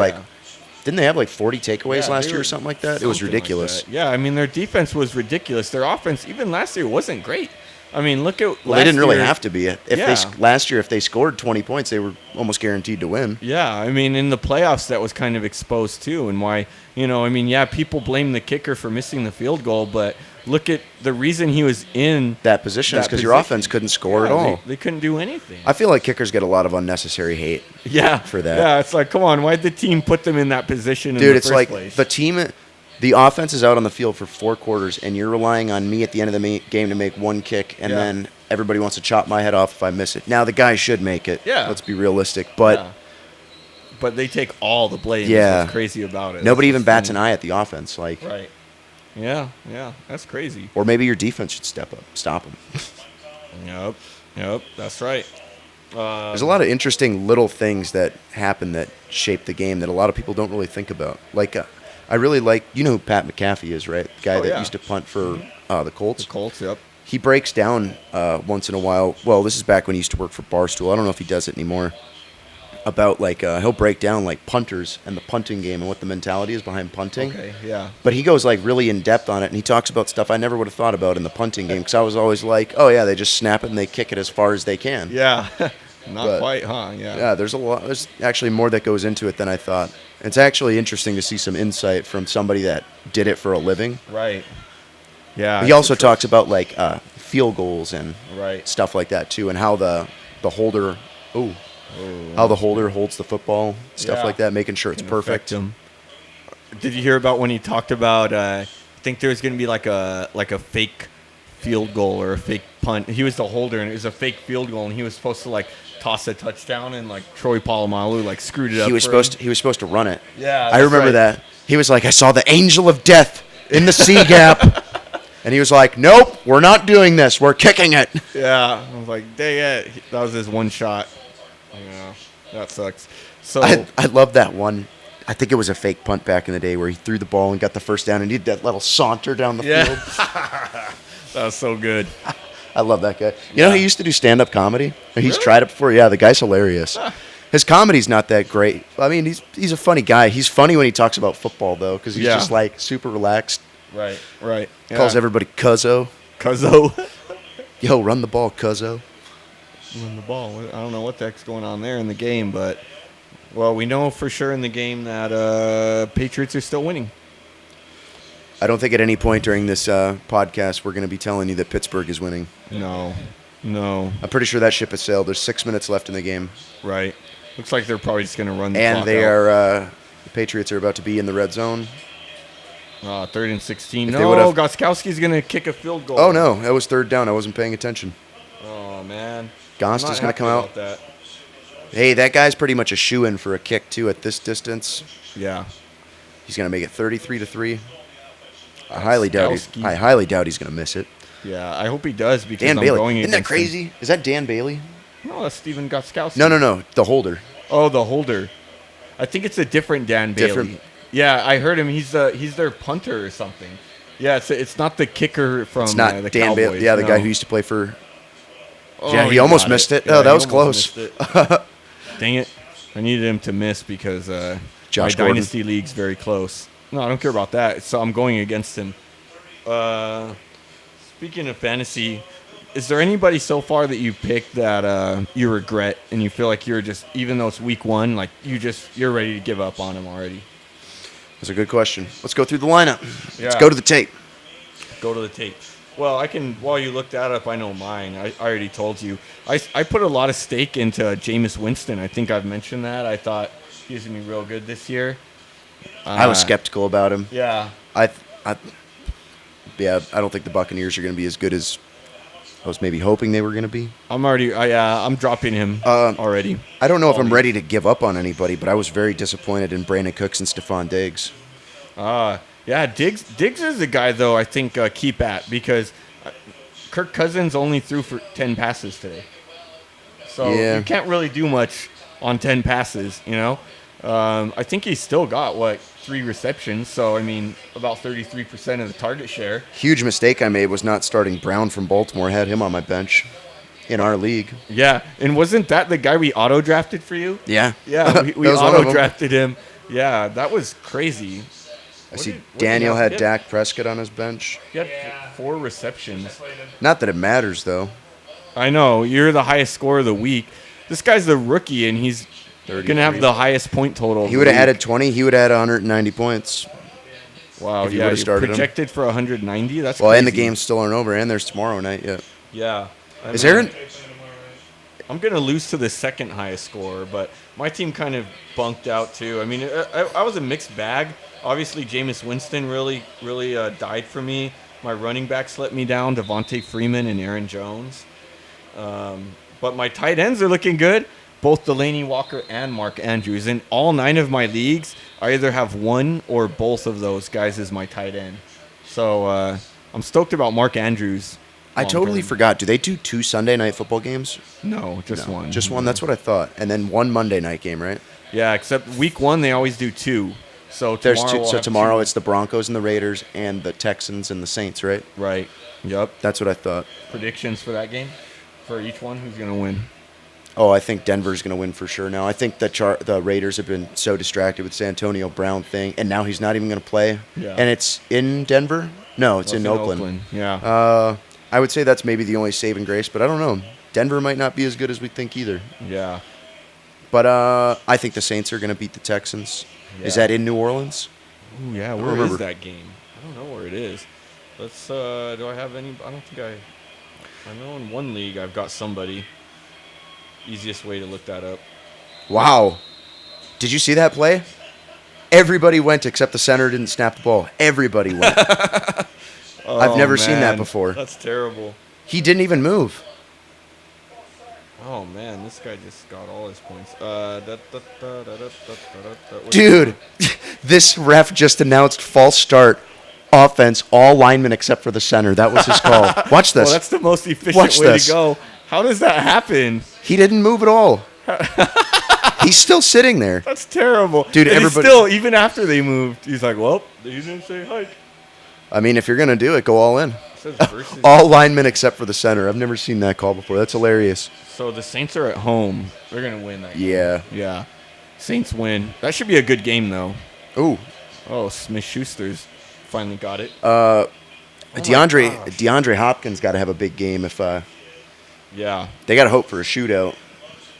didn't they have like 40 takeaways last year or something like that? It was ridiculous. Like yeah, I mean, their defense was ridiculous. Their offense, even last year, wasn't great. I mean, look at they didn't really have to be. Last year, if they scored 20 points, they were almost guaranteed to win. Yeah, I mean, in the playoffs, that was kind of exposed too, and why people blame the kicker for missing the field goal, but look at the reason he was in that position is because your offense couldn't score at all. They couldn't do anything. I feel like kickers get a lot of unnecessary hate. For that. Yeah, it's like, come on, why'd the team put them in that position? Dude, in the first place? The team. The offense is out on the field for 4 quarters, and you're relying on me at the end of the game to make one kick, and then everybody wants to chop my head off if I miss it. Now, the guy should make it. Yeah. Let's be realistic. But they take all the blame. Yeah. That's what's crazy about it. Nobody even bats an eye at the offense. Right. Yeah, that's crazy. Or maybe your defense should step up, stop them. Yep, that's right. There's a lot of interesting little things that happen that shape the game that a lot of people don't really think about. Like, I really like, who Pat McAfee is, right? The guy that used to punt for the Colts. The Colts, yep. He breaks down once in a while. Well, this is back when he used to work for Barstool. I don't know if he does it anymore. About he'll break down like punters and the punting game and what the mentality is behind punting. Okay, yeah. But he goes like really in depth on it, and he talks about stuff I never would have thought about in the punting game because I was always like, oh yeah, they just snap it and they kick it as far as they can. Yeah. Not quite, huh? Yeah. Yeah, there's a lot. There's actually more that goes into it than I thought. It's actually interesting to see some insight from somebody that did it for a living. Right. Yeah. He also talks about like field goals and stuff like that too, and how the holder how the holder holds the football, stuff like that, making sure it's perfect. Did you hear about when he talked about? I think there was going to be like a fake field goal or a fake punt. He was the holder, and it was a fake field goal, and he was supposed to like toss a touchdown, and like Troy Polamalu like screwed it up. He was supposed to run it. Yeah, I remember that. He was like, I saw the angel of death in the C gap, and he was like, nope, we're not doing this. We're kicking it. Yeah, I was like, dang it, that was his one shot. Yeah, that sucks. So I love that one. I think it was a fake punt back in the day where he threw the ball and got the first down and he did that little saunter down the field. That was so good. I love that guy. You know, he used to do stand-up comedy. He's tried it before. Yeah, the guy's hilarious. His comedy's not that great. I mean, he's a funny guy. He's funny when he talks about football, though, because he's just, like, super relaxed. Right. Yeah. Calls everybody Cuzzo. Yo, run the ball, Cuzzo. Run the ball. I don't know what the heck's going on there in the game, but, well, we know for sure in the game that Patriots are still winning. I don't think at any point during this podcast we're going to be telling you that Pittsburgh is winning. No. I'm pretty sure that ship has sailed. There's 6 minutes left in the game. Right. Looks like they're probably just going to run the clock clock out. And the Patriots are about to be in the red zone. Third and 16. If they No, would've- Gostkowski's going to kick a field goal. Oh, no. That was third down. I wasn't paying attention. Oh, man. Gost I'm not is going to happy come out. about that. Hey, that guy's pretty much a shoo-in for a kick, too, at this distance. Yeah. He's going to make it 33-3. I highly doubt he's going to miss it. Yeah, I hope he does because Dan I'm Bailey. going Isn't that against crazy? him. Is that Dan Bailey? No, that's Steven Gostkowski. No. The holder. Oh, the holder. I think it's a different Dan Bailey. Different. Yeah, I heard him. He's their punter or something. Yeah, it's not the kicker from It's not the Dan Cowboys. Bailey. Yeah, the no. guy who used to play for... Oh, yeah, he almost got missed it. Yeah, Oh, that he was almost close. missed it. Dang it. I needed him to miss because my Josh Gordon. Dynasty League's very close. No, I don't care about that. So I'm going against him. Speaking of fantasy, is there anybody so far that you picked that you regret and you feel like you're just, even though it's week 1, like you're ready to give up on him already? That's a good question. Let's go through the lineup. Let's Yeah. go to the tape. Go to the tape. Well, I can, while you look that up, I know mine. I already told you. I put a lot of stake into Jameis Winston. I think I've mentioned that. I thought he was going to be real good this year. I was skeptical about him. Yeah. I don't think the Buccaneers are going to be as good as I was maybe hoping they were going to be. I'm dropping him already. I don't know if I'm ready to give up on anybody, but I was very disappointed in Brandon Cooks and Stephon Diggs. Yeah, Diggs is a guy, though, I think keep at because Kirk Cousins only threw for 10 passes today. So Yeah. you can't really do much on 10 passes, you know? I think he's still got, 3 receptions. So, I mean, about 33% of the target share. Huge mistake I made was not starting Brown from Baltimore. I had him on my bench in our league. Yeah, and wasn't that the guy we auto-drafted for you? Yeah. Yeah, we That was one of 'em. auto-drafted him. Yeah, that was crazy. I see what did Daniel he had have? Dak Prescott on his bench. He had Yeah. 4 receptions. Played him. Not that it matters, though. I know, you're the highest scorer of the week. This guy's the rookie, and he's going to have the highest point total. of He the would have week. added 20. He would have had 190 points. Wow, if he yeah, would've you started him. projected for 190. That's Well, crazy. and the games still aren't over, and there's tomorrow night yet. Yeah. I Is mean, Aaron? They play tomorrow, right? I'm going to lose to the second highest scorer, but my team kind of bunked out too. I mean, I was a mixed bag. Obviously, Jameis Winston really died for me. My running backs let me down, Devontae Freeman and Aaron Jones. But my tight ends are looking good. Both Delaney Walker and Mark Andrews. In all 9 of my leagues, I either have one or both of those guys as my tight end. So I'm stoked about Mark Andrews. I totally long-term. forgot. Do they do 2 Sunday night football games? No, just No, one. Just one. That's what I thought. And then 1 Monday night game, right? Yeah, except week 1 they always do 2. So There's tomorrow 2. we'll So have tomorrow 2. it's the Broncos and the Raiders and the Texans and the Saints, right? Right. Yep. That's what I thought. Predictions for that game? For each one? Who's going to win? Oh, I think Denver's going to win for sure now. I think the Raiders have been so distracted with the Antonio Brown thing, and now he's not even going to play. Yeah. And it's in Denver? No, it's Well, in Oakland. Yeah. I would say that's maybe the only saving grace, but I don't know. Denver might not be as good as we think either. Yeah. But I think the Saints are going to beat the Texans. Is Yeah. that in New Orleans? Ooh, yeah. don't Where is remember. that game? I don't know where it is. Let's. Do I have any? I don't think I know in one league I've got somebody. Easiest way to look that up. Wow. Did you see that play? Everybody went except the center didn't snap the ball. Everybody went. I've never seen that man. before. That's terrible. He didn't even move. Oh man, this guy just got all his points. Dude, this ref just announced false start. Offense, all linemen except for the center. That was his call. Watch this. Well, that's the most efficient Watch way this. to go. How does that happen? He didn't move at all. He's still sitting there. That's terrible. Dude, and everybody- still, even after they moved, he's like, well, they didn't say hike. I mean, if you're going to do it, go all in. It says versus. All linemen except for the center. I've never seen that call before. That's hilarious. So the Saints are at home. They're going to win that game. Yeah. Yeah. Saints win. That should be a good game, though. Ooh. Oh, Smith-Schuster's finally got it. DeAndre Hopkins got to have a big game if Yeah. they got to hope for a shootout.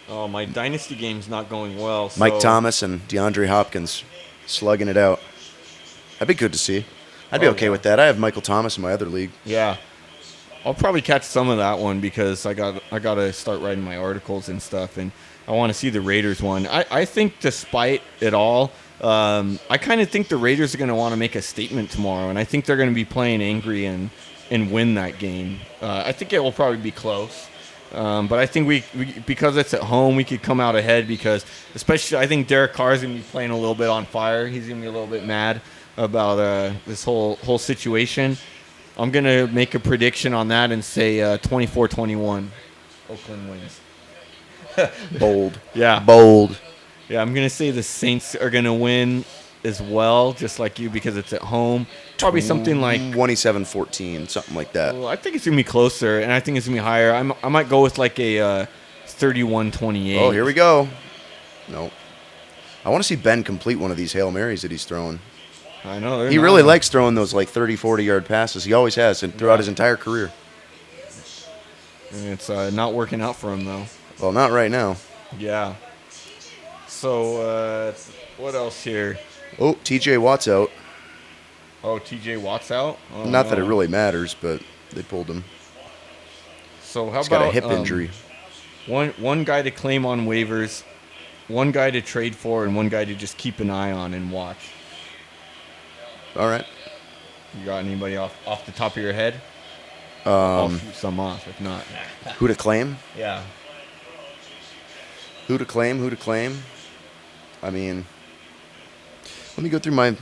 Oh, my dynasty game's not going well. So Mike Thomas and DeAndre Hopkins slugging it out. That'd be good to see. I'd be Oh, okay yeah. with that. I have Michael Thomas in my other league. Yeah. I'll probably catch some of that one because I got to start writing my articles and stuff, and I want to see the Raiders one. I think despite it all, I kind of think the Raiders are going to want to make a statement tomorrow, and I think they're going to be playing angry and win that game. I think it will probably be close. But I think we because it's at home, we could come out ahead because especially I think Derek Carr is going to be playing a little bit on fire. He's going to be a little bit mad about this whole situation. I'm going to make a prediction on that and say 24-21 Oakland wins. Bold. Yeah. Bold. Yeah, I'm going to say the Saints are going to win as well, just like you, because it's at home. Probably something like 27-14, something like that. Well, I think it's going to be closer, and I think it's going to be higher. I might go with like a 31-28. Oh, here we go. No. I want to see Ben complete one of these Hail Marys that he's throwing. I know. He really likes throwing those like 30, 40-yard passes. He always has, and throughout his entire career. And it's not working out for him, though. Well, not right now. Yeah. So, what else here? Oh, TJ Watt's out. Oh, TJ Watt's out? Oh, not that it really matters, but they pulled him. So, how He's about got a hip injury. One guy to claim on waivers, one guy to trade for, and one guy to just keep an eye on and watch. All right. You got anybody off the top of your head? I'll shoot some off, if not. Who to claim? Yeah. Who to claim? I mean, let me go through my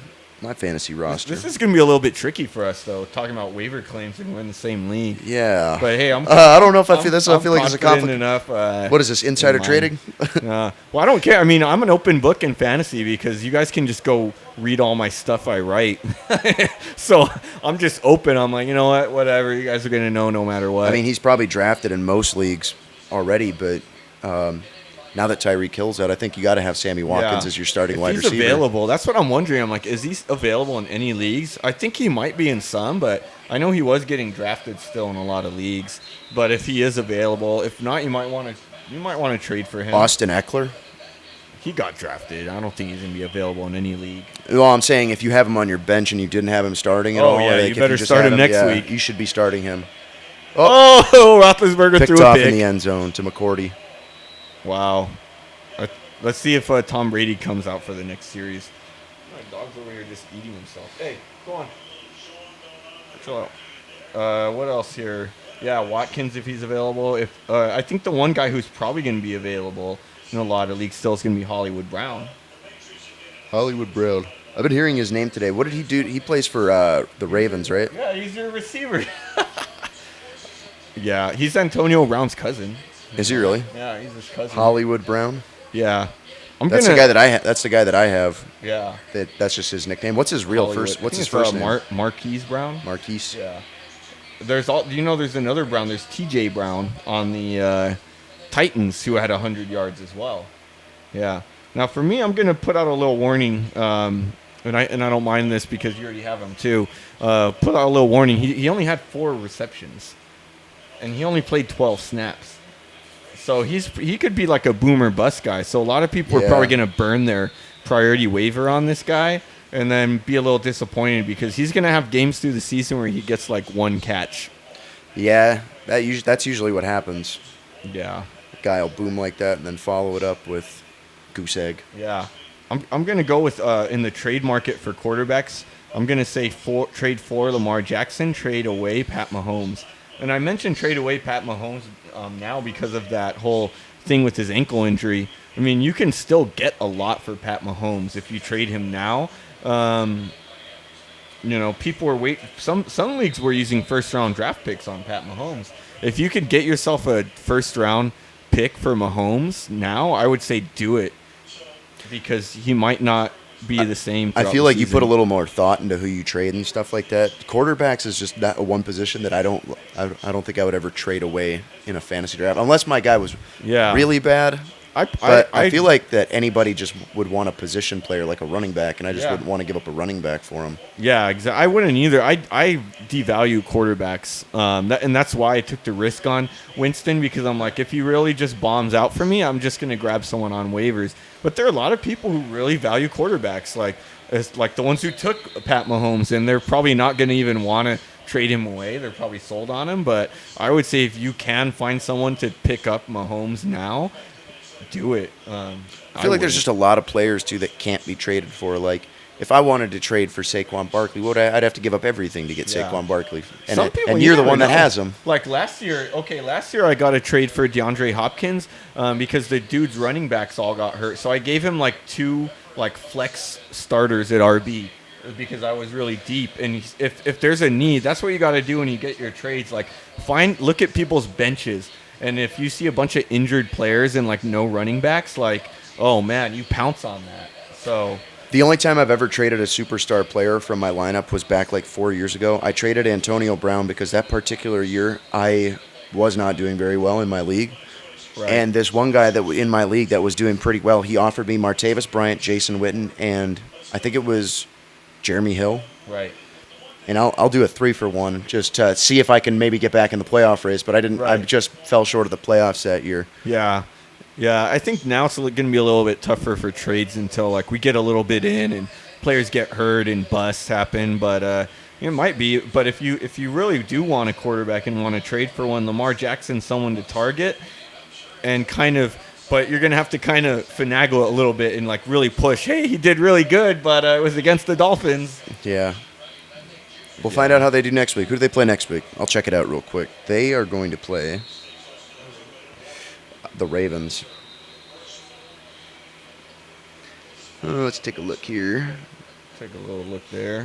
fantasy roster. This is going to be a little bit tricky for us, though, talking about waiver claims and we're in the same league. Yeah. But, hey, I don't know if I feel this. I feel like it's a conflict. Enough, what is this, insider trading? Well, I don't care. I mean, I'm an open book in fantasy because you guys can just go read all my stuff I write. So I'm just open. I'm like, you know what? Whatever. You guys are going to know no matter what. I mean, he's probably drafted in most leagues already, but now that Tyreek Hill's out, I think you got to have Sammy Watkins as your starting wide receiver. He's available. That's what I'm wondering. I'm like, is he available in any leagues? I think he might be in some, but I know he was getting drafted still in a lot of leagues. But if he is available, if not, you might want to trade for him. Austin Eckler. He got drafted. I don't think he's going to be available in any league. Well, I'm saying if you have him on your bench and you didn't have him starting at all, yeah, like you better start him next week. You should be starting him. Oh, Roethlisberger picked threw a off pick in the end zone to McCourty. Wow. Let's see if Tom Brady comes out for the next series. My dog's over here just eating himself. Hey, go on. Chill out. What else here? Yeah, Watkins if he's available. If I think the one guy who's probably going to be available in a lot of leagues still is going to be Hollywood Brown. Hollywood Brown. I've been hearing his name today. What did he do? He plays for the Ravens, right? Yeah, he's your receiver. Yeah, he's Antonio Brown's cousin. Is he really? Yeah, he's his cousin. Hollywood Brown. Yeah, that's the guy that I have. That's the guy that I have. Yeah. That's just his nickname. What's his real Hollywood. first? What's his first name? Marquise Brown. Marquise. Yeah. There's another Brown. There's T.J. Brown on the Titans who had 100 yards as well. Yeah. Now for me, I'm gonna put out a little warning. And I don't mind this because you already have him too. Put out a little warning. He only had 4 receptions, and he only played 12 snaps. So he could be like a boomer bust guy. So a lot of people are probably going to burn their priority waiver on this guy and then be a little disappointed because he's going to have games through the season where he gets like 1 catch. Yeah, that's usually what happens. Yeah. A guy will boom like that and then follow it up with goose egg. Yeah. I'm going to go with in the trade market for quarterbacks, I'm going to say trade for Lamar Jackson, trade away Pat Mahomes. And I mentioned trade away Pat Mahomes now because of that whole thing with his ankle injury. I mean, you can still get a lot for Pat Mahomes if you trade him now. People are some leagues were using first-round draft picks on Pat Mahomes. If you could get yourself a first-round pick for Mahomes now, I would say do it because he might not be the same. I feel like you put a little more thought into who you trade and stuff like that. Quarterbacks is just that one position that I don't think I would ever trade away in a fantasy draft unless my guy was really bad. I feel like that anybody just would want a position player like a running back, and I just wouldn't want to give up a running back for him. Yeah, exactly. I wouldn't either. I devalue quarterbacks, and that's why I took the risk on Winston because I'm like, if he really just bombs out for me, I'm just going to grab someone on waivers. But there are a lot of people who really value quarterbacks, like the ones who took Pat Mahomes, and they're probably not going to even want to trade him away. They're probably sold on him. But I would say if you can find someone to pick up Mahomes now, do it. I feel like there's just a lot of players, too, that can't be traded for. Like, if I wanted to trade for Saquon Barkley, I'd have to give up everything to get Saquon Barkley. And you're the one that has him. Like last year I got a trade for DeAndre Hopkins because the dude's running backs all got hurt. So I gave him like 2 like flex starters at RB because I was really deep. And if there's a need, that's what you got to do when you get your trades. Like look at people's benches. And if you see a bunch of injured players and like no running backs, like, oh man, you pounce on that. So the only time I've ever traded a superstar player from my lineup was back like 4 years ago. I traded Antonio Brown because that particular year I was not doing very well in my league. Right. And this one guy that in my league that was doing pretty well, he offered me Martavis Bryant, Jason Witten, and I think it was Jeremy Hill. Right. And I'll do a 3-for-1 just to see if I can maybe get back in the playoff race. But I didn't. Right. I just fell short of the playoffs that year. Yeah. Yeah, I think now it's going to be a little bit tougher for trades until like we get a little bit in and players get hurt and busts happen. But it might be. But if you really do want a quarterback and want to trade for one, Lamar Jackson's someone to target and kind of. But you're going to have to kind of finagle it a little bit and like really push. Hey, he did really good, but it was against the Dolphins. Yeah. We'll find out how they do next week. Who do they play next week? I'll check it out real quick. They are going to play the Ravens. Let's take a look here. Take a little look there.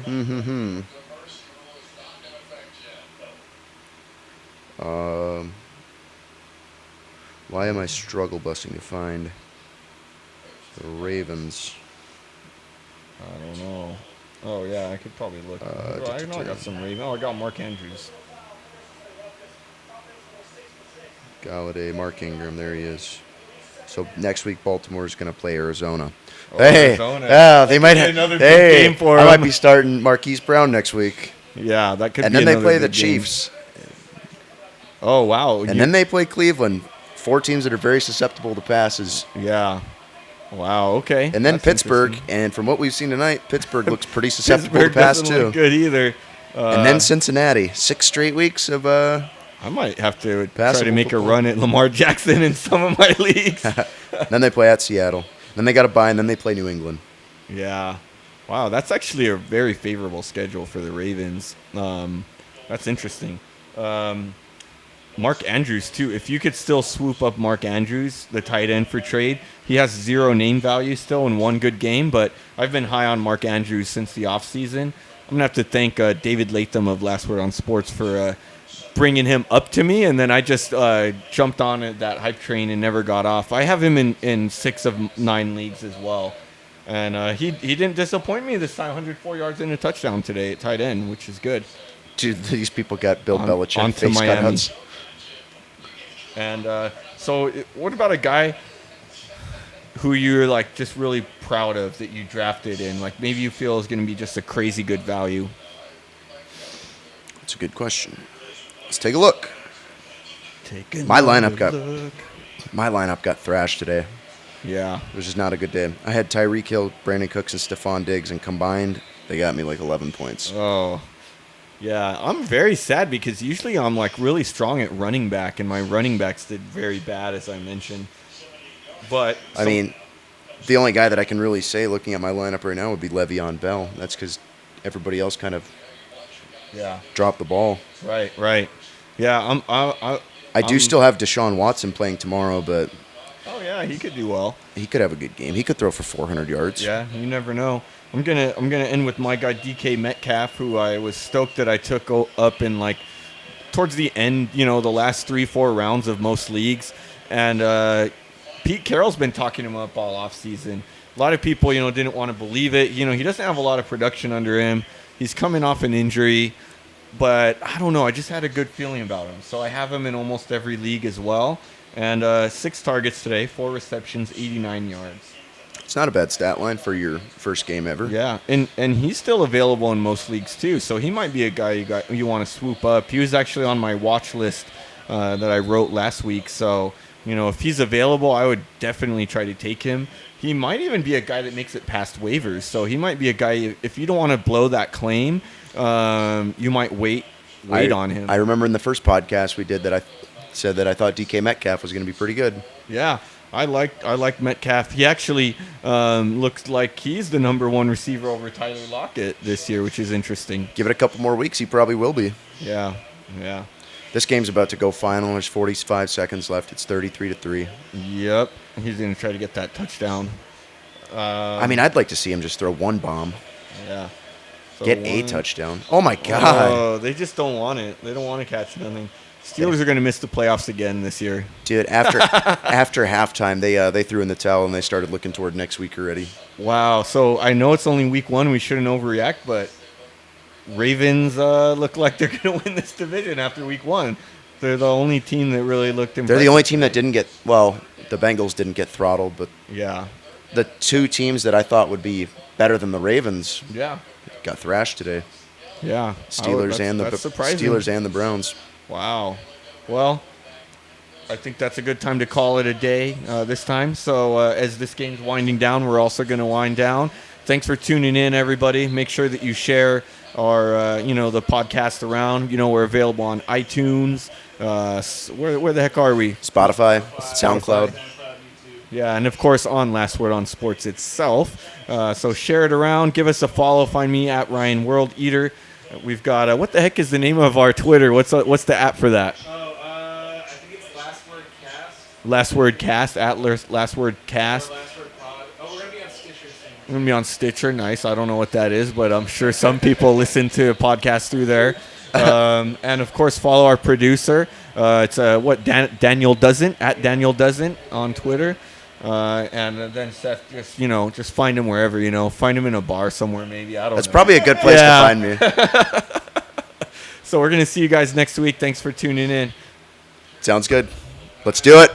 Why am I struggle busting to find the Ravens? I don't know. Oh, yeah, I could probably look. I know I got some Ravens. Oh, I got Mark Andrews. Galladay, Mark Ingram, there he is. So next week, Baltimore is going to play Arizona. Oh, hey, Arizona. Yeah, they might have another big game for them. I might be starting Marquise Brown next week. Yeah, that could. And then they play the Chiefs. Oh wow! And then they play Cleveland. 4 teams that are very susceptible to passes. Yeah. Wow. Okay. And then Pittsburgh, and from what we've seen tonight, Pittsburgh looks pretty susceptible to pass too. Look good either. And then Cincinnati, 6 straight weeks of. I might have to try to make a run at Lamar Jackson in some of my leagues. Then they play at Seattle. Then they got to bye, and then they play New England. Yeah. Wow, that's actually a very favorable schedule for the Ravens. That's interesting. Mark Andrews, too. If you could still swoop up Mark Andrews, the tight end for trade, he has 0 name value still in 1 good game, but I've been high on Mark Andrews since the offseason. I'm going to have to thank David Latham of Last Word on Sports for bringing him up to me, and then I just jumped on that hype train and never got off. I have him in 6 of 9 leagues as well, and he didn't disappoint me this time. 104 yards and a touchdown today at tight end, which is good. Dude, these people got Bill Belichick on to face Miami. cutouts. And so what about a guy who you're like just really proud of that you drafted and like maybe you feel is going to be just a crazy good value? That's a good question. Let's take a look. My lineup got thrashed today. Yeah. It was just not a good day. I had Tyreek Hill, Brandon Cooks, and Stephon Diggs, and combined, they got me like 11 points. Oh. Yeah, I'm very sad because usually I'm like really strong at running back, and my running backs did very bad, as I mentioned. But I mean, the only guy that I can really say looking at my lineup right now would be Le'Veon Bell. That's because everybody else kind of dropped the ball. Right. Yeah, I do still have Deshaun Watson playing tomorrow, but oh yeah, he could do well. He could have a good game. He could throw for 400 yards. Yeah, you never know. I'm gonna end with my guy DK Metcalf, who I was stoked that I took up in like towards the end, the last 3-4 rounds of most leagues, and Pete Carroll's been talking him up all off season. A lot of people, didn't want to believe it. He doesn't have a lot of production under him. He's coming off an injury, but I don't know. I just had a good feeling about him, so I have him in almost every league as well. And 6 targets today, 4 receptions, 89 yards. It's not a bad stat line for your first game ever. Yeah, and he's still available in most leagues too, so he might be a guy you want to swoop up. He was actually on my watch list that I wrote last week, so if he's available, I would definitely try to take him. He might even be a guy that makes it past waivers, so he might be a guy, if you don't want to blow that claim, you might wait on him. I remember in the first podcast we did that I said that I thought DK Metcalf was going to be pretty good. Yeah. I like Metcalf. He actually looks like he's the number one receiver over Tyler Lockett this year, which is interesting. Give it a couple more weeks, he probably will be. Yeah. This game's about to go final. There's 45 seconds left. It's 33-3. Yep. He's going to try to get that touchdown. I mean, I'd like to see him just throw one bomb. Yeah. So Get a touchdown. Oh, my God. Oh, they just don't want it. They don't want to catch nothing. Steelers are going to miss the playoffs again this year. Dude, after halftime, they threw in the towel and they started looking toward next week already. Wow. So I know it's only week 1. We shouldn't overreact, but Ravens look like they're going to win this division after week 1. They're the only team that really looked impressive. They're the only team that didn't get – well, the Bengals didn't get throttled, but yeah, the two teams that I thought would be better than the Ravens got thrashed today. Yeah. Steelers and the Browns. Wow. Well, I think that's a good time to call it a day this time. So as this game's winding down, we're also going to wind down. Thanks for tuning in, everybody. Make sure that you share our, the podcast around. We're available on iTunes. Where the heck are we? Spotify, SoundCloud. Yeah, and of course on Last Word on Sports itself. So share it around. Give us a follow. Find me at Ryan World Eater. We've got what the heck is the name of our Twitter? What's the app for that? I think it's Last Word Cast. Last Word Cast at Last Word Cast. Or Last Word Pod. Oh, we're gonna be on Stitcher soon. We're gonna be on Stitcher. Nice. I don't know what that is, but I'm sure some people listen to podcasts through there. And of course, follow our producer. It's Daniel Doesn't at Daniel Doesn't on Twitter. And then Seth, just find him wherever, find him in a bar somewhere maybe. I don't know. That's probably a good place to find me. So we're going to see you guys next week. Thanks for tuning in. Sounds good. Let's do it.